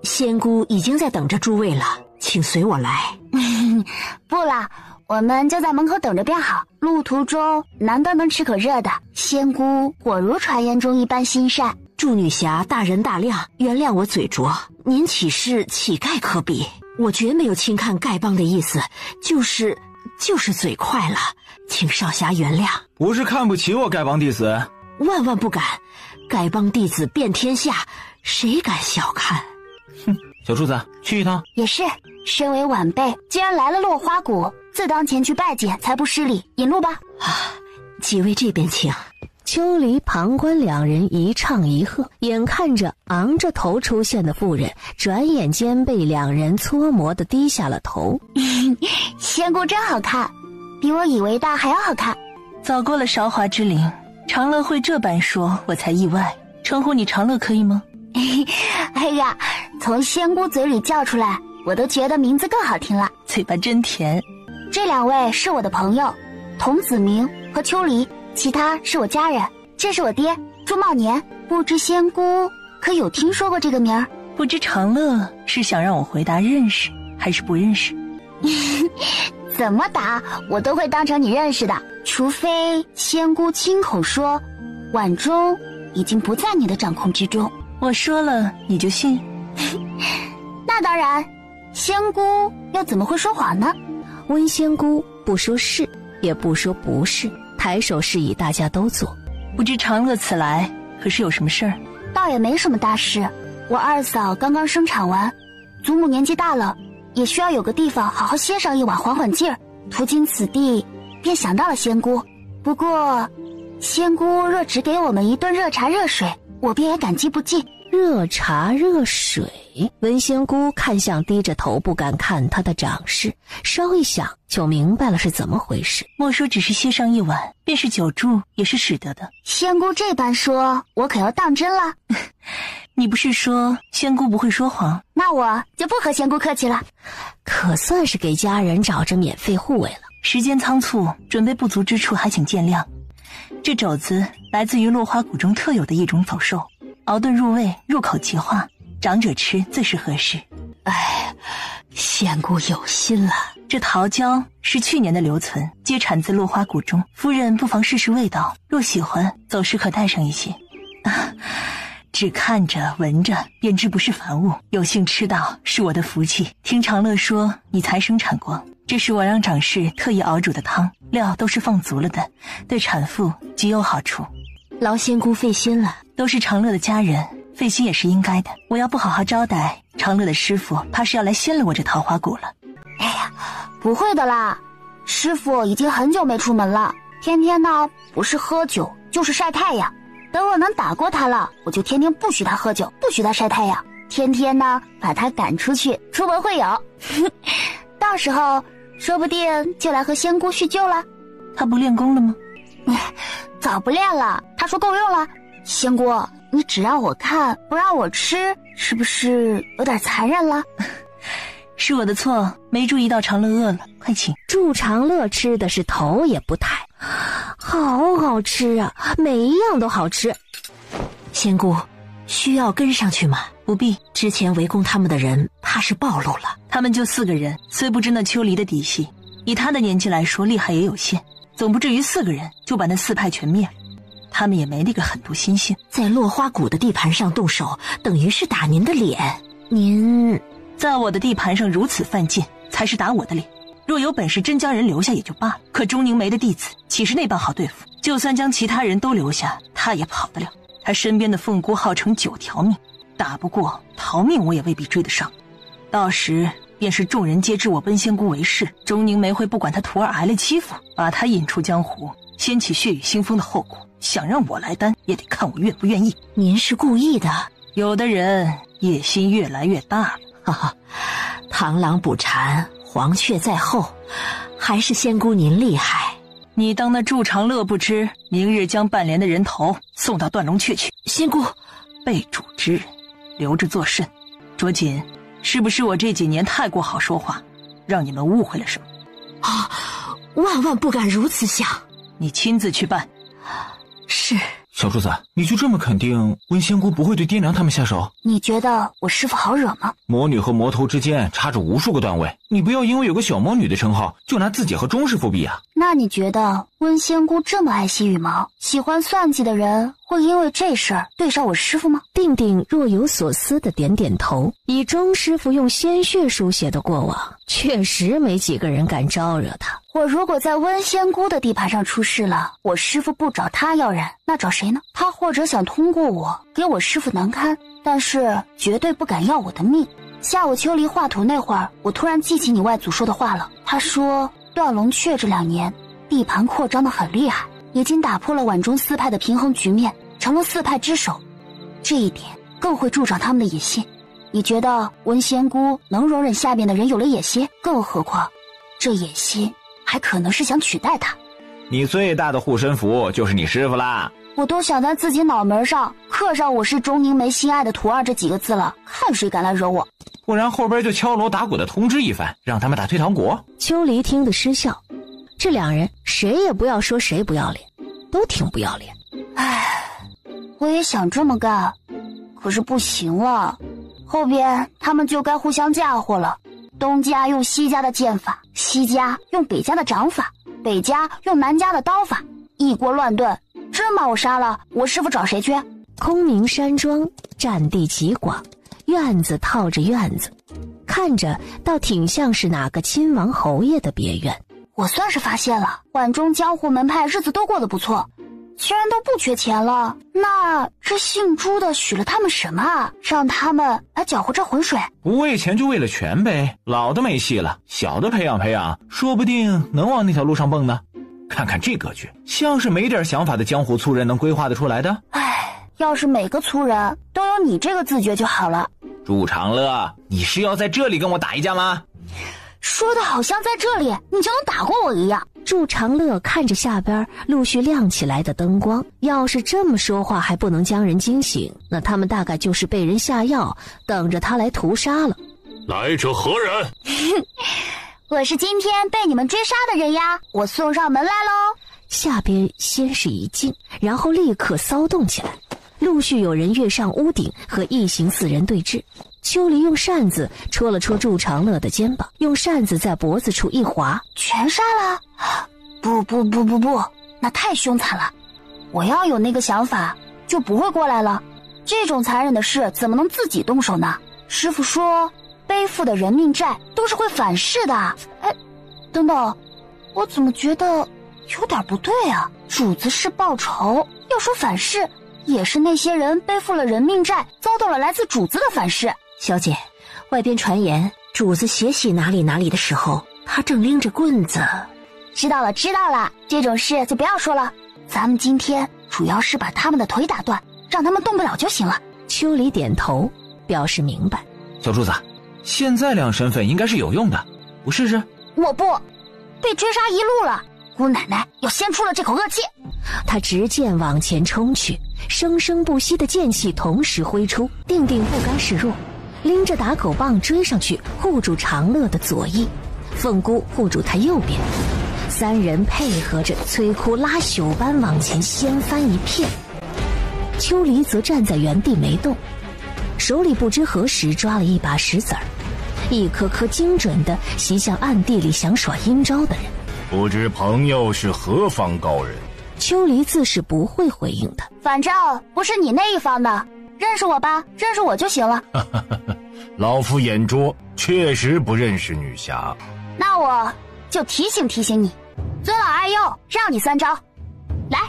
仙姑已经在等着诸位了，请随我来。不啦，我们就在门口等着便好。路途中难得能吃口热的，仙姑果如传言中一般心善。祝女侠大人大量，原谅我嘴拙，您岂是乞丐可比？我绝没有轻看丐帮的意思，就是嘴快了，请少侠原谅。不是看不起我丐帮弟子，万万不敢。丐帮弟子遍天下，谁敢小看？小柱子，去一趟。也是，身为晚辈，既然来了落花谷，自当前去拜见，才不失礼。引路吧。几位这边请。秋离旁观2人一唱一和，眼看着昂着头出现的妇人，转眼间被2人搓磨地低下了头。仙姑真好看，比我以为的还要好看。早过了韶华之龄，长乐会这般说，我才意外。称呼你长乐可以吗？哎呀，从仙姑嘴里叫出来，我都觉得名字更好听了。嘴巴真甜。这2位是我的朋友，童子明和秋离，其他是我家人。这是我爹朱茂年。不知仙姑可有听说过这个名儿？不知长乐是想让我回答认识还是不认识？怎么答我都会当成你认识的，除非仙姑亲口说婉中已经不在你的掌控之中。我说了你就信？那当然，仙姑又怎么会说谎呢？温仙姑不说是也不说不是，抬手示意大家都坐。不知长乐此来可是有什么事儿？倒也没什么大事，我二嫂刚刚生产完，祖母年纪大了，也需要有个地方好好歇上一晚，缓缓劲儿。途经此地，便想到了仙姑。不过，仙姑若只给我们一顿热茶热水，我便也感激不尽。热茶热水，温仙姑看向低着头不敢看她的长侍，稍一想就明白了是怎么回事。莫说只是歇上一晚，便是久住也是使得的。仙姑这般说，我可要当真了。你不是说仙姑不会说谎？那我就不和仙姑客气了。可算是给家人找着免费护卫了。时间仓促，准备不足之处还请见谅。这肘子来自于落花谷中特有的一种走兽，熬炖入味，入口即化，长者吃最是合适。哎，仙姑有心了。这桃胶是去年的留存，皆产自落花谷中。夫人不妨试试味道，若喜欢，走时可带上一些。只看着闻着便知不是凡物，有幸吃到是我的福气。听长乐说你才生产过，这是我让长侍特意熬煮的汤，料都是放足了的，对产妇极有好处。劳仙姑费心了。都是长乐的家人，费心也是应该的。我要不好好招待长乐的师傅，怕是要来掀了我这桃花谷了。哎呀，不会的啦，师傅已经很久没出门了，天天呢不是喝酒就是晒太阳。等我能打过他了，我就天天不许他喝酒，不许他晒太阳，天天呢把他赶出去出门会友。到时候说不定就来和仙姑叙旧了。他不练功了吗？早不练了，他说够用了。仙姑，你只让我看不让我吃，是不是有点残忍了？是我的错，没注意到长乐饿了，快请。祝长乐吃的是头也不抬，好好吃啊，每一样都好吃。仙姑，需要跟上去吗？不必，之前围攻他们的人怕是暴露了。他们就4个人，虽不知那秋离的底细，以他的年纪来说厉害也有限，总不至于4个人就把那4派全灭了。他们也没那个狠毒心性，在落花谷的地盘上动手，等于是打您的脸。您在我的地盘上如此犯贱，才是打我的脸。若有本事真将人留下也就罢了，可钟凝眉的弟子岂是那般好对付？就算将其他人都留下，他也跑得了。他身边的凤姑号称9条命，打不过逃命我也未必追得上。到时便是众人皆知我温仙姑为是，钟凝眉会不管他徒儿挨了欺负，把他引出江湖，掀起血雨腥风的后果。想让我来担，也得看我愿不愿意。您是故意的？有的人野心越来越大了。哈哈，螳螂捕蝉，黄雀在后，还是仙姑您厉害。你当那祝长乐不知，明日将半连的人头送到断龙阙去。仙姑，被主之人留着作甚？卓锦，是不是我这几年太过好说话，让你们误会了什么？啊，万万不敢如此想。你亲自去办。是。小主子，你就这么肯定温仙姑不会对爹娘他们下手？你觉得我师父好惹吗？魔女和魔头之间插着无数个段位，你不要因为有个小魔女的称号，就拿自己和钟师傅比啊。那你觉得温仙姑这么爱惜羽毛，喜欢算计的人会因为这事儿对上我师父吗？定定若有所思的点点头。以钟师傅用鲜血书写的过往，确实没几个人敢招惹他。我如果在温仙姑的地盘上出事了，我师父不找他要人，那找谁呢？他或者想通过我给我师父难堪，但是绝对不敢要我的命。下午秋离画图那会儿，我突然记起你外祖说的话了。他说断龙阙这2年地盘扩张得很厉害，已经打破了皖中4派的平衡局面，成了4派之首。这一点更会助长他们的野心。你觉得温仙姑能容忍下面的人有了野心？更何况这野心还可能是想取代他。你最大的护身符就是你师傅啦。我都想在自己脑门上刻上我是钟凝眉心爱的徒儿这几个字了，看谁敢来惹我。不然后边就敲锣打鼓的通知一番，让他们打退堂鼓。秋离听得失笑，这两人谁也不要说谁不要脸，都挺不要脸。唉，我也想这么干，可是不行了，后边他们就该互相嫁祸了。东家用西家的剑法，西家用北家的掌法，北家用南家的刀法，一锅乱炖。真把我杀了，我师傅找谁去？空明山庄占地极广，院子套着院子，看着倒挺像是哪个亲王侯爷的别院。我算是发现了，皖中江湖门派日子都过得不错，既然都不缺钱了，那这姓朱的许了他们什么啊？让他们来搅和这浑水？不为钱就为了权呗，老的没戏了，小的培养培养，说不定能往那条路上蹦呢。看看这格局，像是没点想法的江湖粗人能规划得出来的。唉，要是每个粗人都有你这个自觉就好了。祝长乐，你是要在这里跟我打一架吗？说的好像在这里你就能打过我一样。祝长乐看着下边陆续亮起来的灯光，要是这么说话还不能将人惊醒，那他们大概就是被人下药，等着他来屠杀了。来者何人？我是今天被你们追杀的人呀，我送上门来喽。下边先是一静，然后立刻骚动起来，陆续有人跃上屋顶和一行4人对峙。秋离用扇子戳了戳祝长乐的肩膀，用扇子在脖子处一划，全杀了？不，那太凶残了。我要有那个想法就不会过来了，这种残忍的事怎么能自己动手呢？师傅说背负的人命债都是会反噬的。哎，等等，我怎么觉得有点不对啊？主子是报仇，要说反噬，也是那些人背负了人命债，遭到了来自主子的反噬。小姐，外边传言主子血洗哪里的时候，他正拎着棍子。知道了，这种事就不要说了。咱们今天主要是把他们的腿打断，让他们动不了就行了。秋离点头表示明白。小柱子，现在亮身份应该是有用的，不试试？我不，被追杀一路了，姑奶奶要先出了这口恶气。他执剑往前冲去，生生不息的剑气同时挥出，定不甘示弱，拎着打狗棒追上去，护住长乐的左翼，凤姑护住他右边，3人配合着摧枯拉朽般往前掀翻一片。秋离则站在原地没动，手里不知何时抓了一把石子儿，一颗颗精准地袭向暗地里想耍阴招的人。不知朋友是何方高人？秋离自是不会回应他，反正不是你那一方的，认识我吧，认识我就行了。老夫眼拙，确实不认识女侠。那我就提醒你，尊老爱幼，让你3招。来，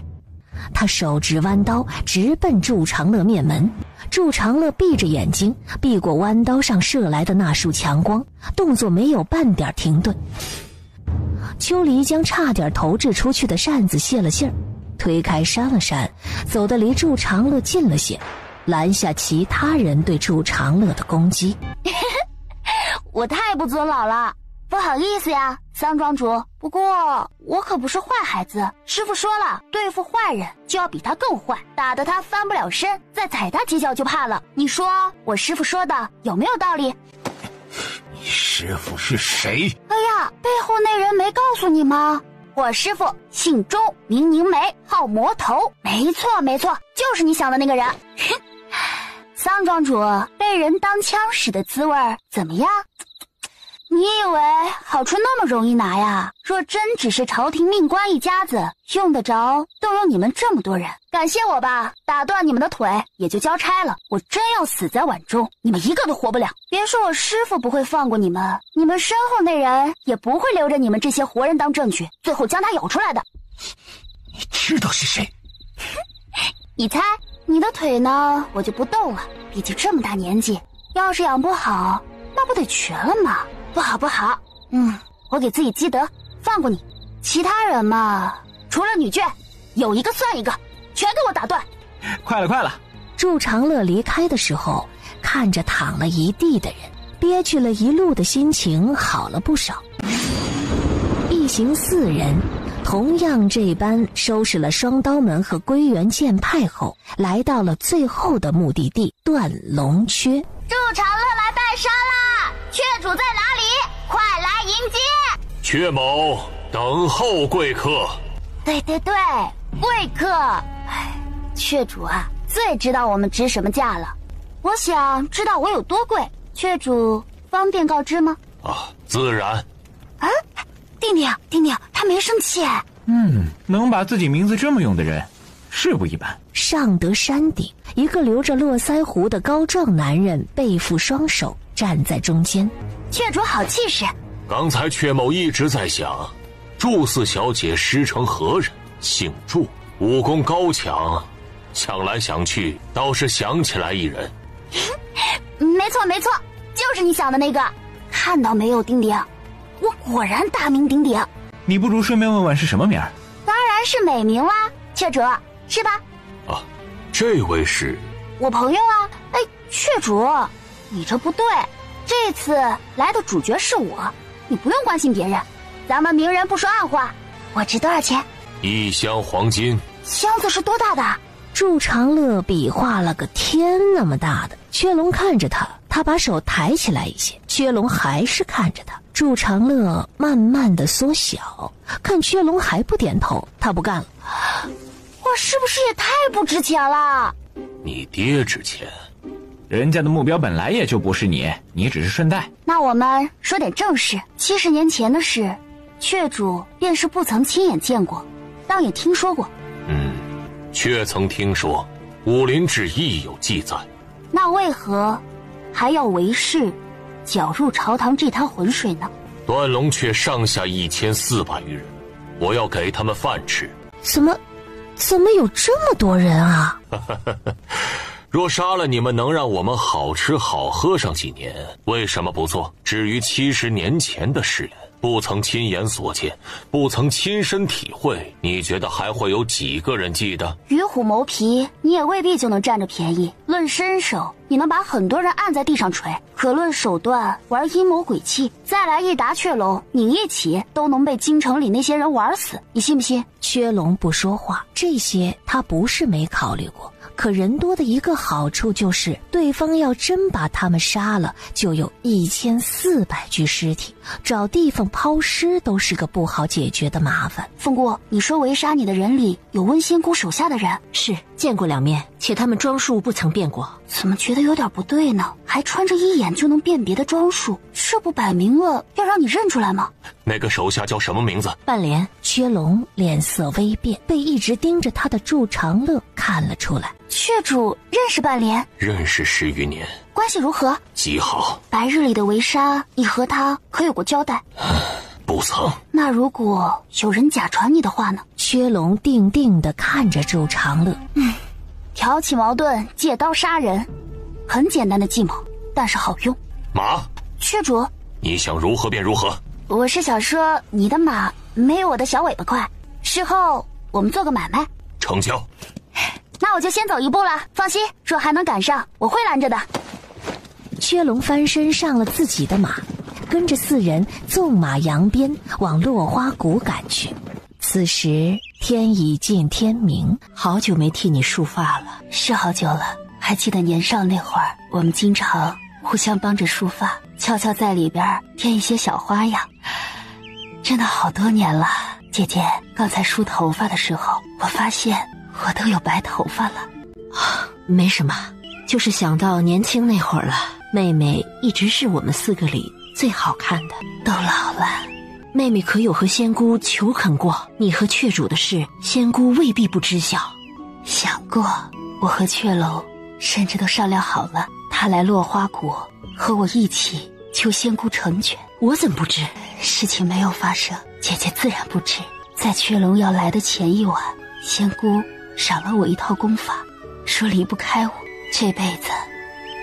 他手指弯刀直奔祝长乐面门。祝长乐闭着眼睛，避过弯刀上射来的那束强光，动作没有半点停顿。秋离将差点投掷出去的扇子泄了劲儿，推开扇了扇，走得离祝长乐近了些，拦下其他人对祝长乐的攻击。我太不尊老了，不好意思呀，桑庄主。不过我可不是坏孩子，师傅说了，对付坏人就要比他更坏，打得他翻不了身，再踩他几脚就怕了。你说我师傅说的有没有道理？你师傅是谁？哎呀，背后那人没告诉你吗？我师傅姓钟，名凝眉，号魔头。没错，就是你想的那个人。桑庄主，被人当枪使的滋味怎么样？你以为好处那么容易拿呀？若真只是朝廷命官一家子，用得着动用你们这么多人？感谢我吧，打断你们的腿也就交差了。我真要死在皖中，你们一个都活不了。别说我师傅不会放过你们，你们身后那人也不会留着你们这些活人当证据，最后将他咬出来的。你知道是谁？你猜？你的腿呢，我就不动了，毕竟这么大年纪，要是养不好，那不得瘸了吗？不好，我给自己积德，放过你。其他人嘛，除了女眷，有一个算一个，全给我打断。快了。祝长乐离开的时候，看着躺了一地的人，憋屈了一路的心情好了不少。一行4人同样这般收拾了双刀门和归元剑派后，来到了最后的目的地断龙缺。祝长乐来拜杀啦！雀主在哪里？快来迎接！阙某等候贵客。对，贵客。雀主啊，最知道我们值什么价了。我想知道我有多贵，雀主方便告知吗？自然。啊，丁丁，他没生气。能把自己名字这么用的人，是不一般。上得山顶，一个留着络腮胡的高壮男人背负双手站在中间。雀主好气势。刚才阙某一直在想，祝四小姐师承何人，姓祝，武功高强，想来想去倒是想起来一人。没错，就是你想的那个。看到没有，丁丁，我果然大名鼎鼎。你不如顺便问问是什么名儿？当然是美名啦，雀主，是吧？这位是我朋友啊。雀主，你这不对，这次来的主角是我，你不用关心别人。咱们明人不说暗话，我值多少钱？1箱黄金。箱子是多大的？祝长乐比划了个天那么大的。阙龙看着他把手抬起来一些，阙龙还是看着他。祝长乐慢慢的缩小，看阙龙还不点头，他不干了。我是不是也太不值钱了？你爹值钱，人家的目标本来也就不是你，你只是顺带。那我们说点正事。70年前的事，雀主便是不曾亲眼见过，当也听说过。却曾听说武林志亦有记载。那为何还要为师搅入朝堂这滩浑水呢？断龙却上下1400余人，我要给他们饭吃。怎么有这么多人啊？若杀了你们能让我们好吃好喝上几年，为什么不做？至于70年前的誓言，不曾亲眼所见，不曾亲身体会，你觉得还会有几个人记得？与虎谋皮，你也未必就能占着便宜。论身手，你能把很多人按在地上锤；可论手段，玩阴谋诡计，再来一打雀龙，你一起都能被京城里那些人玩死，你信不信？阙龙不说话，这些他不是没考虑过。可人多的一个好处就是，对方要真把他们杀了，就有1400具尸体，找地方抛尸都是个不好解决的麻烦。凤姑，你说围杀你的人里有温仙姑手下的人？是，见过2面，且他们装束不曾变过。怎么觉得有点不对呢？还穿着一眼就能辨别的装束，这不摆明了要让你认出来吗？那个手下叫什么名字？半莲。阙龙脸色微变，被一直盯着他的祝长乐看了出来。雀主认识半莲？认识10余年。关系如何？极好。白日里的围杀，你和他可有过交代？不曾。那如果有人假传你的话呢？阙龙定定地看着祝长乐。挑起矛盾，借刀杀人，很简单的计谋，但是好用。马。雀主，你想如何便如何。我是想说，你的马没有我的小尾巴快，事后我们做个买卖。成交。那我就先走一步了，放心，若还能赶上，我会拦着的。阙龙翻身上了自己的马，跟着4人纵马扬鞭往落花谷赶去。此时天已近天明，好久没替你束发了。是好久了，还记得年少那会儿，我们经常互相帮着束发，悄悄在里边添一些小花样。真的好多年了。姐姐刚才梳头发的时候，我发现我都有白头发了。没什么，就是想到年轻那会儿了。妹妹一直是我们4个里最好看的。都老了，妹妹可有和仙姑求恳过你和雀主的事？仙姑未必不知晓。想过，我和雀楼甚至都商量好了，她来落花谷和我一起求仙姑成全。我怎不知？事情没有发生，姐姐自然不知。在雀龙要来的前一晚，仙姑赏了我一套功法，说离不开我，这辈子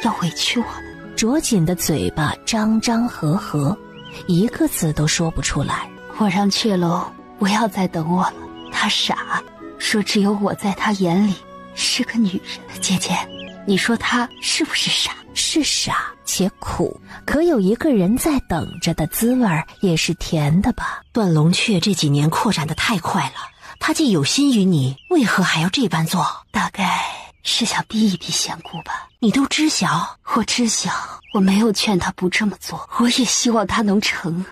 要委屈我了。着紧的嘴巴张张合合，一个字都说不出来。我让雀龙不要再等我了，他傻，说只有我在他眼里是个女人。姐姐，你说他是不是傻？是傻。且苦，可有一个人在等着的滋味也是甜的吧？段龙雀这几年扩展得太快了，他既有心于你，为何还要这般做？大概是想逼一逼仙姑吧。你都知晓？我知晓，我没有劝他不这么做，我也希望他能成。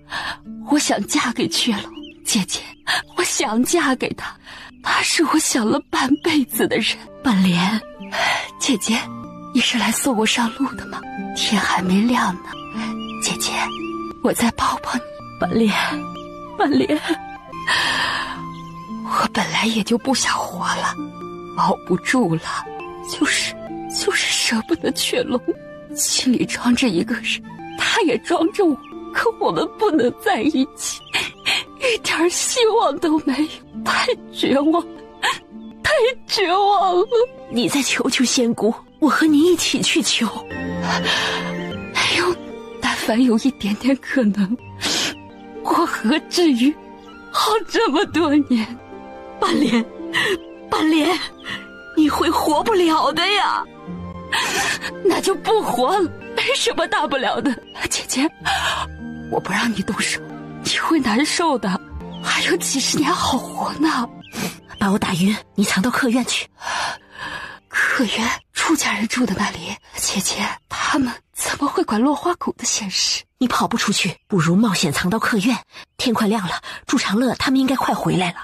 我想嫁给雀龙姐姐，我想嫁给他，他是我想了半辈子的人。半莲，姐姐，你是来送我上路的吗？天还没亮呢，姐姐，我再抱抱你。半莲，半莲，我本来也就不想活了，熬不住了，就是舍不得雀龙，心里装着一个人，他也装着我，可我们不能在一起，一点希望都没有，太绝望了，太绝望了。你再求求仙姑，我和你一起去求。哎呦，但凡有一点点可能，我何至于熬这么多年？半莲，半莲，你会活不了的呀。那就不活了，没什么大不了的。姐姐，我不让你动手，你会难受的，还有几十年好活呢。把我打晕，你藏到客院去。客院，出家人住的那里。姐姐，他们怎么会管落花谷的闲事？你跑不出去，不如冒险藏到客院。天快亮了，祝长乐他们应该快回来了。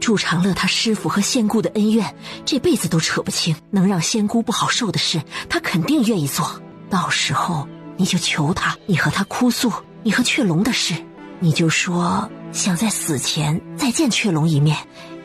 祝长乐他师父和仙姑的恩怨，这辈子都扯不清，能让仙姑不好受的事，他肯定愿意做。到时候你就求他，你和他哭诉你和雀龙的事，你就说想在死前再见雀龙一面，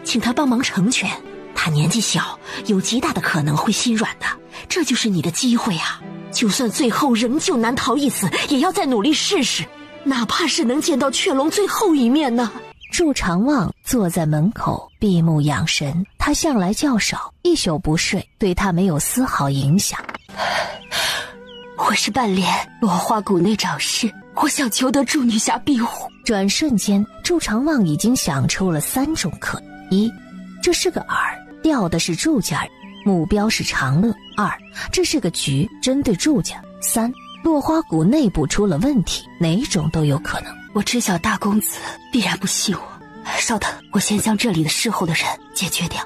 请他帮忙成全。他年纪小，有极大的可能会心软的，这就是你的机会啊！就算最后仍旧难逃一死，也要再努力试试，哪怕是能见到雀龙最后一面呢。祝长望坐在门口闭目养神，他向来较少，一宿不睡对他没有丝毫影响。我是半莲，落花谷内长事，我想求得祝女侠庇护。转瞬间，祝长望已经想出了3种可能：一，这是个饵，钓的是祝家人，目标是长乐；二，这是个局，针对祝家；三，落花谷内部出了问题，哪种都有可能。我知晓大公子必然不信我，稍等，我先将这里的侍候的人解决掉。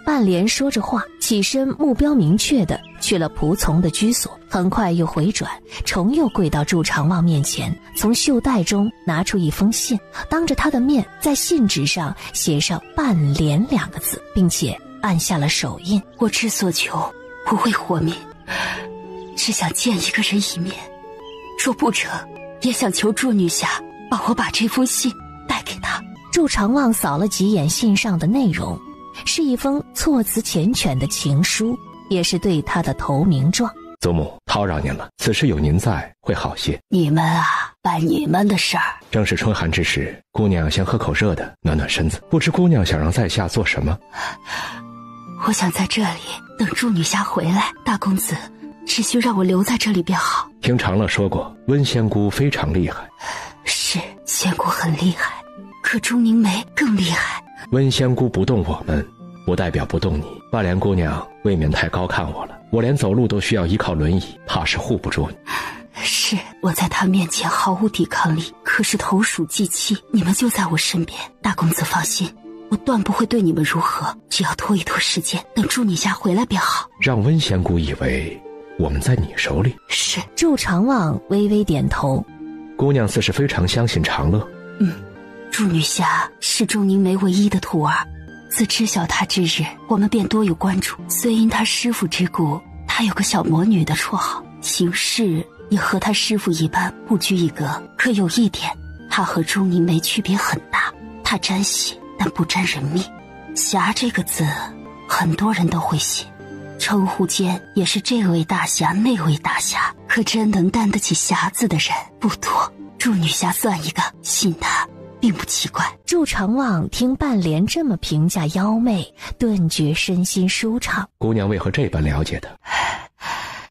半莲说着话，起身目标明确的去了仆从的居所，很快又回转，重又跪到祝长望面前，从袖带中拿出一封信，当着他的面在信纸上写上半莲2个字，并且按下了手印。我之所求不为活命，只想见一个人一面，若不成，也想求祝女侠帮我把这封信带给他。祝长望扫了几眼信上的内容，是一封措辞缱绻的情书，也是对他的投名状。祖母，叨扰您了，此事有您在会好些。你们啊，办你们的事儿。正是春寒之时，姑娘先喝口热的暖暖身子，不知姑娘想让在下做什么？我想在这里等祝女侠回来，大公子只需让我留在这里便好。听长乐说过，温仙姑非常厉害。是，仙姑很厉害，可钟凝眉更厉害。温仙姑不动我们，不代表不动你。半莲姑娘未免太高看我了，我连走路都需要依靠轮椅，怕是护不住你。是，我在她面前毫无抵抗力，可是投鼠忌器，你们就在我身边。大公子放心，我断不会对你们如何，只要拖一拖时间，等祝女侠回来便好。让温仙姑以为我们在你手里。是。祝长望微微点头。姑娘似是非常相信长乐。祝女侠是钟凝眉唯一的徒儿，自知晓她之日，我们便多有关注。虽因她师父之故，她有个小魔女的绰号，行事也和她师父一般不拘一格。可有一点，她和钟凝眉区别很大，她沾血但不沾人命。侠这个字很多人都会写，称呼间也是这位大侠那位大侠，可真能担得起侠字的人不多。祝女侠算一个，信她并不奇怪。祝长望听半莲这么评价妖媚，顿觉身心舒畅。姑娘为何这般了解的？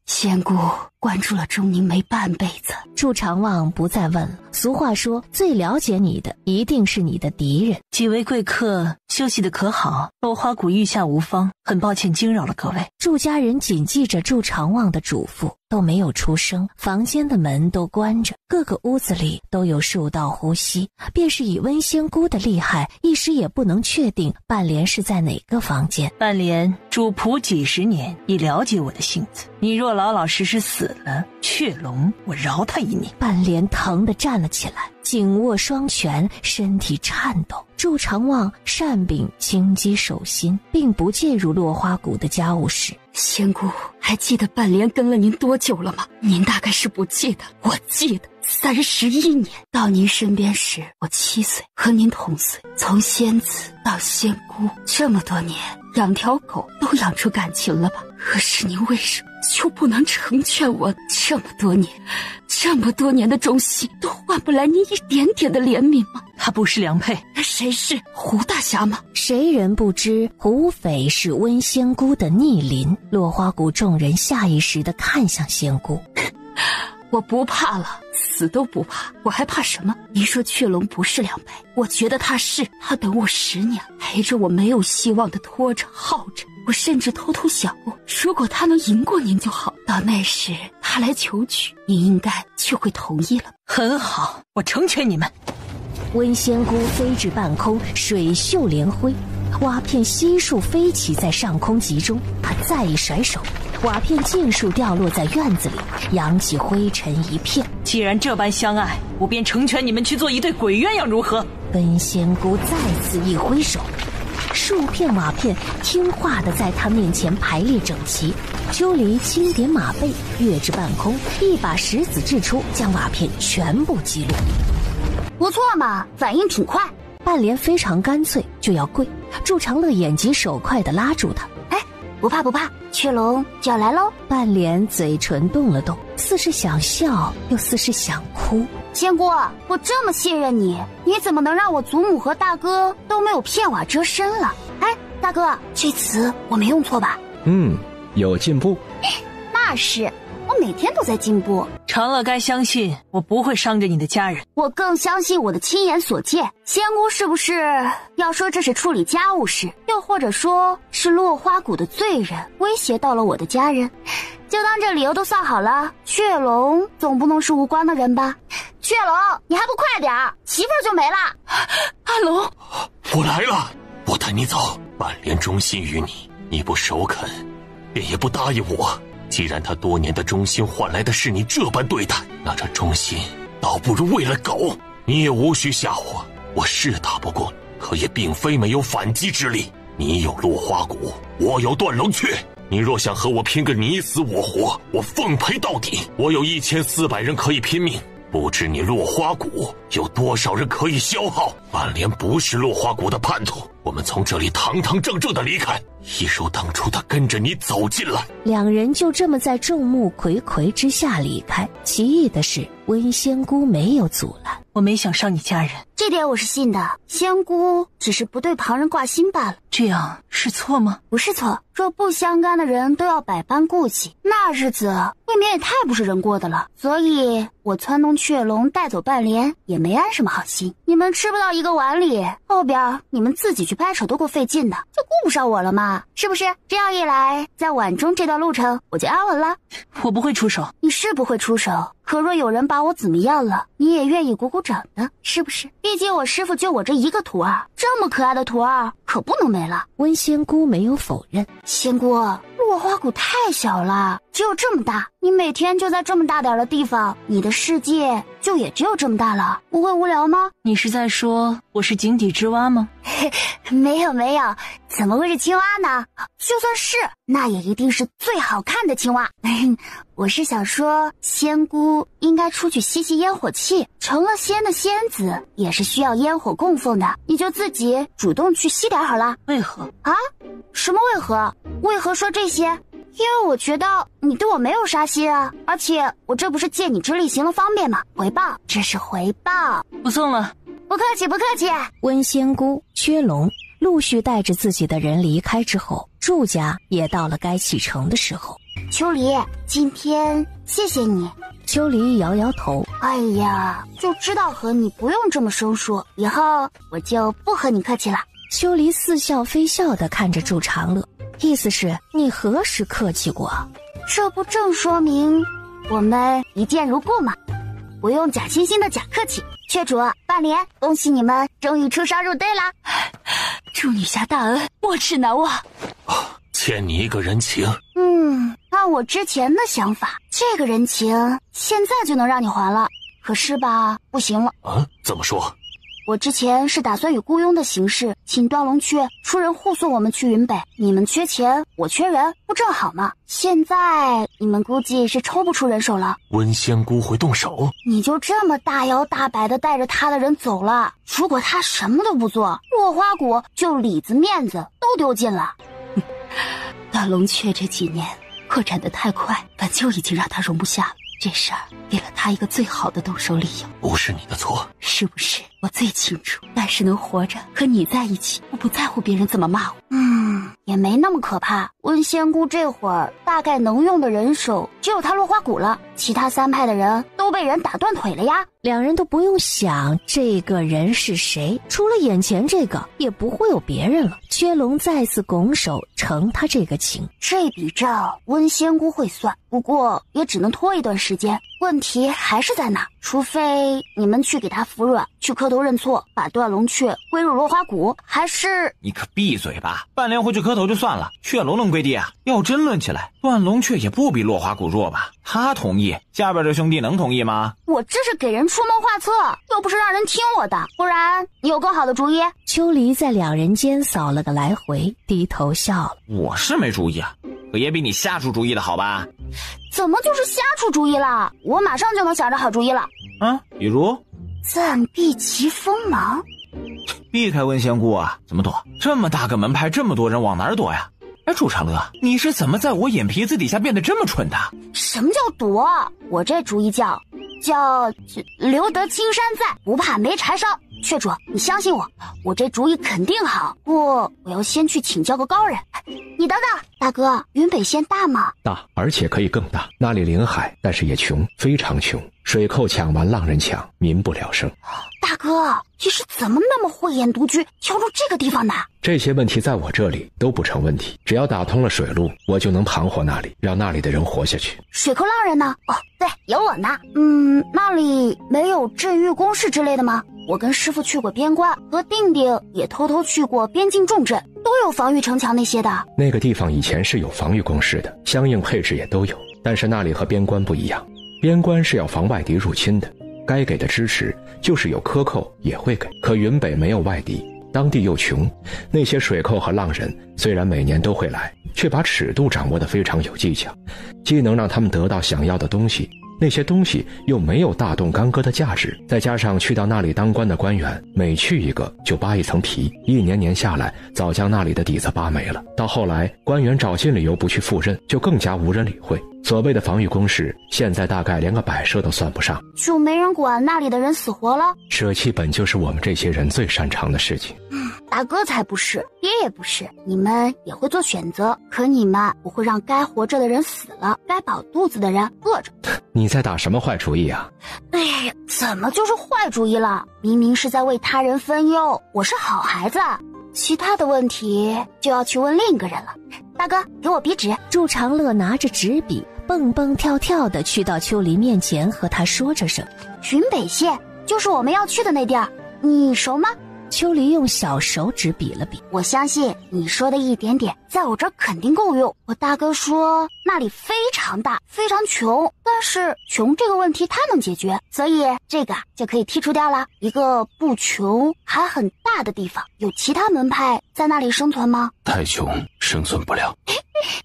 仙姑关注了钟宁梅半辈子。祝长望不再问了。俗话说，最了解你的一定是你的敌人。几位贵客休息的可好？落花谷御下无方，很抱歉惊扰了各位。祝家人谨记着祝长望的嘱咐，都没有出声，房间的门都关着，各个屋子里都有数道呼吸。便是以温仙姑的厉害，一时也不能确定半莲是在哪个房间。半莲主仆几十年，已了解我的性子。你若老老实实死了，雀龙我饶他一命。半莲疼得站了起来，紧握双拳，身体颤抖。祝长望善秉轻击手心，并不介入落花谷的家务事。仙姑，还记得半莲跟了您多久了吗？您大概是不记得，我记得31年。到您身边时，我7岁，和您同岁。从仙子到仙姑，这么多年，养条狗都养出感情了吧？可是您为什么就不能成全我？这么多年的忠心，都换不来您一点点的怜悯吗？他不是良配，谁是？胡大侠吗？谁人不知胡斐是温仙姑的逆鳞？落花谷众人下意识地看向仙姑。我不怕了，死都不怕，我还怕什么？您说雀龙不是良配，我觉得他是。他等我10年，陪着我没有希望的拖着耗着。我甚至偷偷想过，如果他能赢过您就好，到那时他来求娶，您应该就会同意了。很好，我成全你们。温仙姑飞至半空，水袖连挥，瓦片悉数飞起在上空集中。她再一甩手，瓦片尽数掉落在院子里，扬起灰尘一片。既然这般相爱，我便成全你们去做一对鬼鸳鸯，如何？温仙姑再次一挥手，数片瓦片听话地在她面前排列整齐。秋离轻点马背，跃至半空，一把石子掷出，将瓦片全部击落。不错嘛，反应挺快。半莲非常干脆，就要跪。祝长乐眼疾手快地拉住他。哎，不怕不怕，雀龙就要来喽。半莲嘴唇动了动，似是想笑，又似是想哭。仙姑，我这么信任你，你怎么能让我祖母和大哥都没有片瓦遮身了？哎，大哥，这词我没用错吧？有进步。那是，我每天都在进步。长乐该相信我不会伤着你的家人，我更相信我的亲眼所见。仙姑是不是要说这是处理家务事，又或者说是落花谷的罪人威胁到了我的家人？就当这理由都算好了，雀龙总不能是无关的人吧？雀龙，你还不快点儿，媳妇儿就没了。阿龙，我来了，我带你走。半莲忠心于你，你不首肯，便也不答应我。既然他多年的忠心换来的是你这般对待，那这忠心倒不如喂了狗。你也无需吓我，我是打不过，可也并非没有反击之力。你有落花谷，我有断龙雀。你若想和我拼个你死我活，我奉陪到底。我有1400人可以拼命，不知你落花谷有多少人可以消耗？半莲不是落花谷的叛徒，我们从这里堂堂正正的离开，一如当初他跟着你走进来。两人就这么在众目睽睽之下离开。奇异的是，温仙姑没有阻拦。我没想伤你家人，这点我是信的。仙姑只是不对旁人挂心罢了。这样是错吗？不是错，若不相干的人都要百般顾忌，那日子未免也太不是人过的了。所以我撺掇雀龙带走半莲，也没安什么好心。你们吃不到一个碗里，后边你们自己去掰扯都够费劲的，就顾不上我了嘛，是不是？这样一来，在碗中这段路程我就安稳了。我不会出手。你是不会出手，可若有人把我怎么样了，你也愿意鼓鼓掌的，是不是？毕竟我师父就我这一个徒儿，这么可爱的徒儿可不能没了。温仙姑没有否认。仙姑，落花谷太小了，只有这么大，你每天就在这么大点的地方，你的世界就也只有这么大了，不会无聊吗？你是在说我是井底之蛙吗？没有没有，怎么会是青蛙呢？就算是，那也一定是最好看的青蛙。我是想说，仙姑应该出去吸吸烟火气，成了仙的仙子也是需要烟火供奉的，你就自己主动去吸点好了。为何啊？什么为何？为何说这些？因为我觉得你对我没有杀心啊，而且我这不是借你之力行了方便吗？回报，这是回报。不送了。不客气不客气。温仙姑、薛龙陆续带着自己的人离开之后，祝家也到了该启程的时候。秋离，今天谢谢你。秋离摇摇头，哎呀，就知道和你不用这么生疏，以后我就不和你客气了。秋离似笑非笑地看着祝长乐，意思是你何时客气过？这不正说明我们一见如故吗？不用假惺惺的假客气。雀主、半莲，恭喜你们终于出烧入队啦！祝女侠大恩，没齿难忘。欠你一个人情。按我之前的想法，这个人情现在就能让你还了。可是吧，不行了。怎么说？我之前是打算以雇佣的形式，请段龙雀出人护送我们去云北。你们缺钱，我缺人，不正好吗？现在你们估计是抽不出人手了。温仙姑会动手？你就这么大摇大摆的带着他的人走了？如果他什么都不做，落花谷就里子面子都丢尽了。段龙雀这几年扩展得太快，本就已经让他容不下了。这事儿给了他一个最好的动手理由。不是你的错，是不是？我最清楚。但是能活着和你在一起，我不在乎别人怎么骂我。也没那么可怕。温仙姑这会儿大概能用的人手只有他落花谷了，其他3派的人都被人打断腿了呀。两人都不用想这个人是谁，除了眼前这个也不会有别人了。薛龙再次拱手承他这个情。这笔账温仙姑会算，不过也只能拖一段时间。问题还是在哪？除非你们去给他服软，去磕头认错，把段龙雀归入落花谷，还是……你可闭嘴吧！半莲回去磕头就算了，雀龙能归地啊？要真论起来，段龙雀也不比落花谷弱吧？他同意，下边这兄弟能同意吗？我这是给人出谋划策，又不是让人听我的。不然你有更好的主意？秋离在两人间扫了个来回，低头笑了。我是没主意啊，可也比你瞎出主意的好吧？怎么就是瞎出主意了？我马上就能想着好主意了。比如暂避其锋芒。避开温仙姑啊？怎么躲？这么大个门派，这么多人，往哪儿躲呀？祝长乐，你是怎么在我眼皮子底下变得这么蠢的？什么叫躲？我这主意叫留得青山在，不怕没柴烧。雀主，你相信我，我这主意肯定好。不过我要先去请教个高人。你等等，大哥，云北县大吗？大，而且可以更大。那里临海，但是也穷，非常穷。水寇抢完，浪人抢，民不聊生。大哥，你是怎么那么慧眼独具，挑出这个地方的？这些问题在我这里都不成问题，只要打通了水路，我就能盘活那里，让那里的人活下去。水寇浪人呢？哦，对，有我呢。那里没有镇狱工事之类的吗？我跟师傅去过边关，和定定也偷偷去过边境重镇，都有防御城墙那些的。那个地方以前是有防御工事的，相应配置也都有，但是那里和边关不一样，边关是要防外敌入侵的，该给的支持就是有克扣也会给。可云北没有外敌，当地又穷，那些水寇和浪人虽然每年都会来，却把尺度掌握得非常有技巧，既能让他们得到想要的东西，那些东西又没有大动干戈的价值，再加上去到那里当官的官员，每去一个就扒一层皮，一年年下来，早将那里的底子扒没了。到后来，官员找尽理由不去赴任，就更加无人理会。所谓的防御工事，现在大概连个摆设都算不上，就没人管那里的人死活了。舍弃本就是我们这些人最擅长的事情。大哥才不是，爹也不是，你们也会做选择，可你们不会让该活着的人死了，该饱肚子的人饿着。你在打什么坏主意啊？哎呀，怎么就是坏主意了？明明是在为他人分忧，我是好孩子。其他的问题就要去问另一个人了。大哥，给我笔纸。祝长乐拿着纸笔，蹦蹦跳跳地去到秋离面前，和他说着什么。云北县就是我们要去的那地儿，你熟吗？秋离用小手指比了比。我相信你说的一点点，在我这儿肯定够用。我大哥说那里非常大，非常穷，但是穷这个问题他能解决，所以这个就可以剔除掉了。一个不穷还很大的地方，有其他门派在那里生存吗？太穷，生存不了。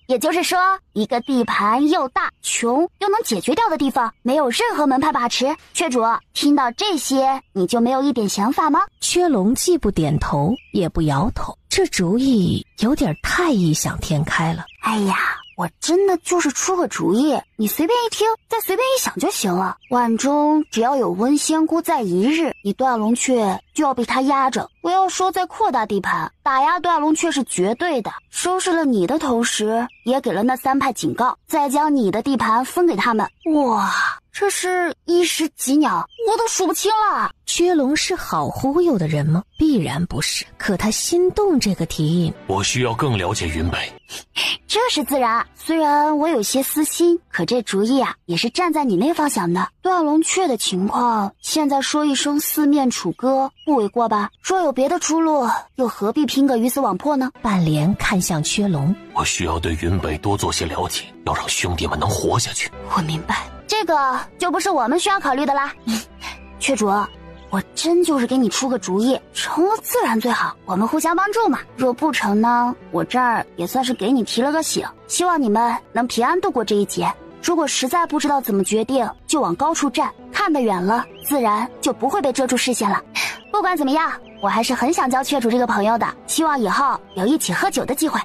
也就是说，一个地盘又大、穷又能解决掉的地方，没有任何门派把持。雀主，听到这些，你就没有一点想法吗？薛龙既不点头，也不摇头，这主意有点太异想天开了。哎呀，我真的就是出个主意，你随便一听，再随便一想就行了。碗中只要有温仙姑在一日，你断龙雀就要被他压着。不要说再扩大地盘，打压断龙雀是绝对的。收拾了你的头时，也给了那3派警告，再将你的地盘分给他们。哇，这是一石几鸟，我都数不清了。薛龙是好忽悠的人吗？必然不是。可他心动这个提议，我需要更了解云北。这是自然，虽然我有些私心，可这主意啊，也是站在你那方想的。断龙雀的情况，现在说一声四面楚歌，不为过吧？若有别的出路，又何必拼个鱼死网破呢？半莲看向薛龙，我需要对云北多做些了解，要让兄弟们能活下去。我明白，这个就不是我们需要考虑的啦。雀主，我真就是给你出个主意，成了自然最好，我们互相帮助嘛。若不成呢，我这儿也算是给你提了个醒，希望你们能平安度过这一劫。如果实在不知道怎么决定，就往高处站，看得远了，自然就不会被遮住视线了。不管怎么样，我还是很想交雀主这个朋友的，希望以后有一起喝酒的机会。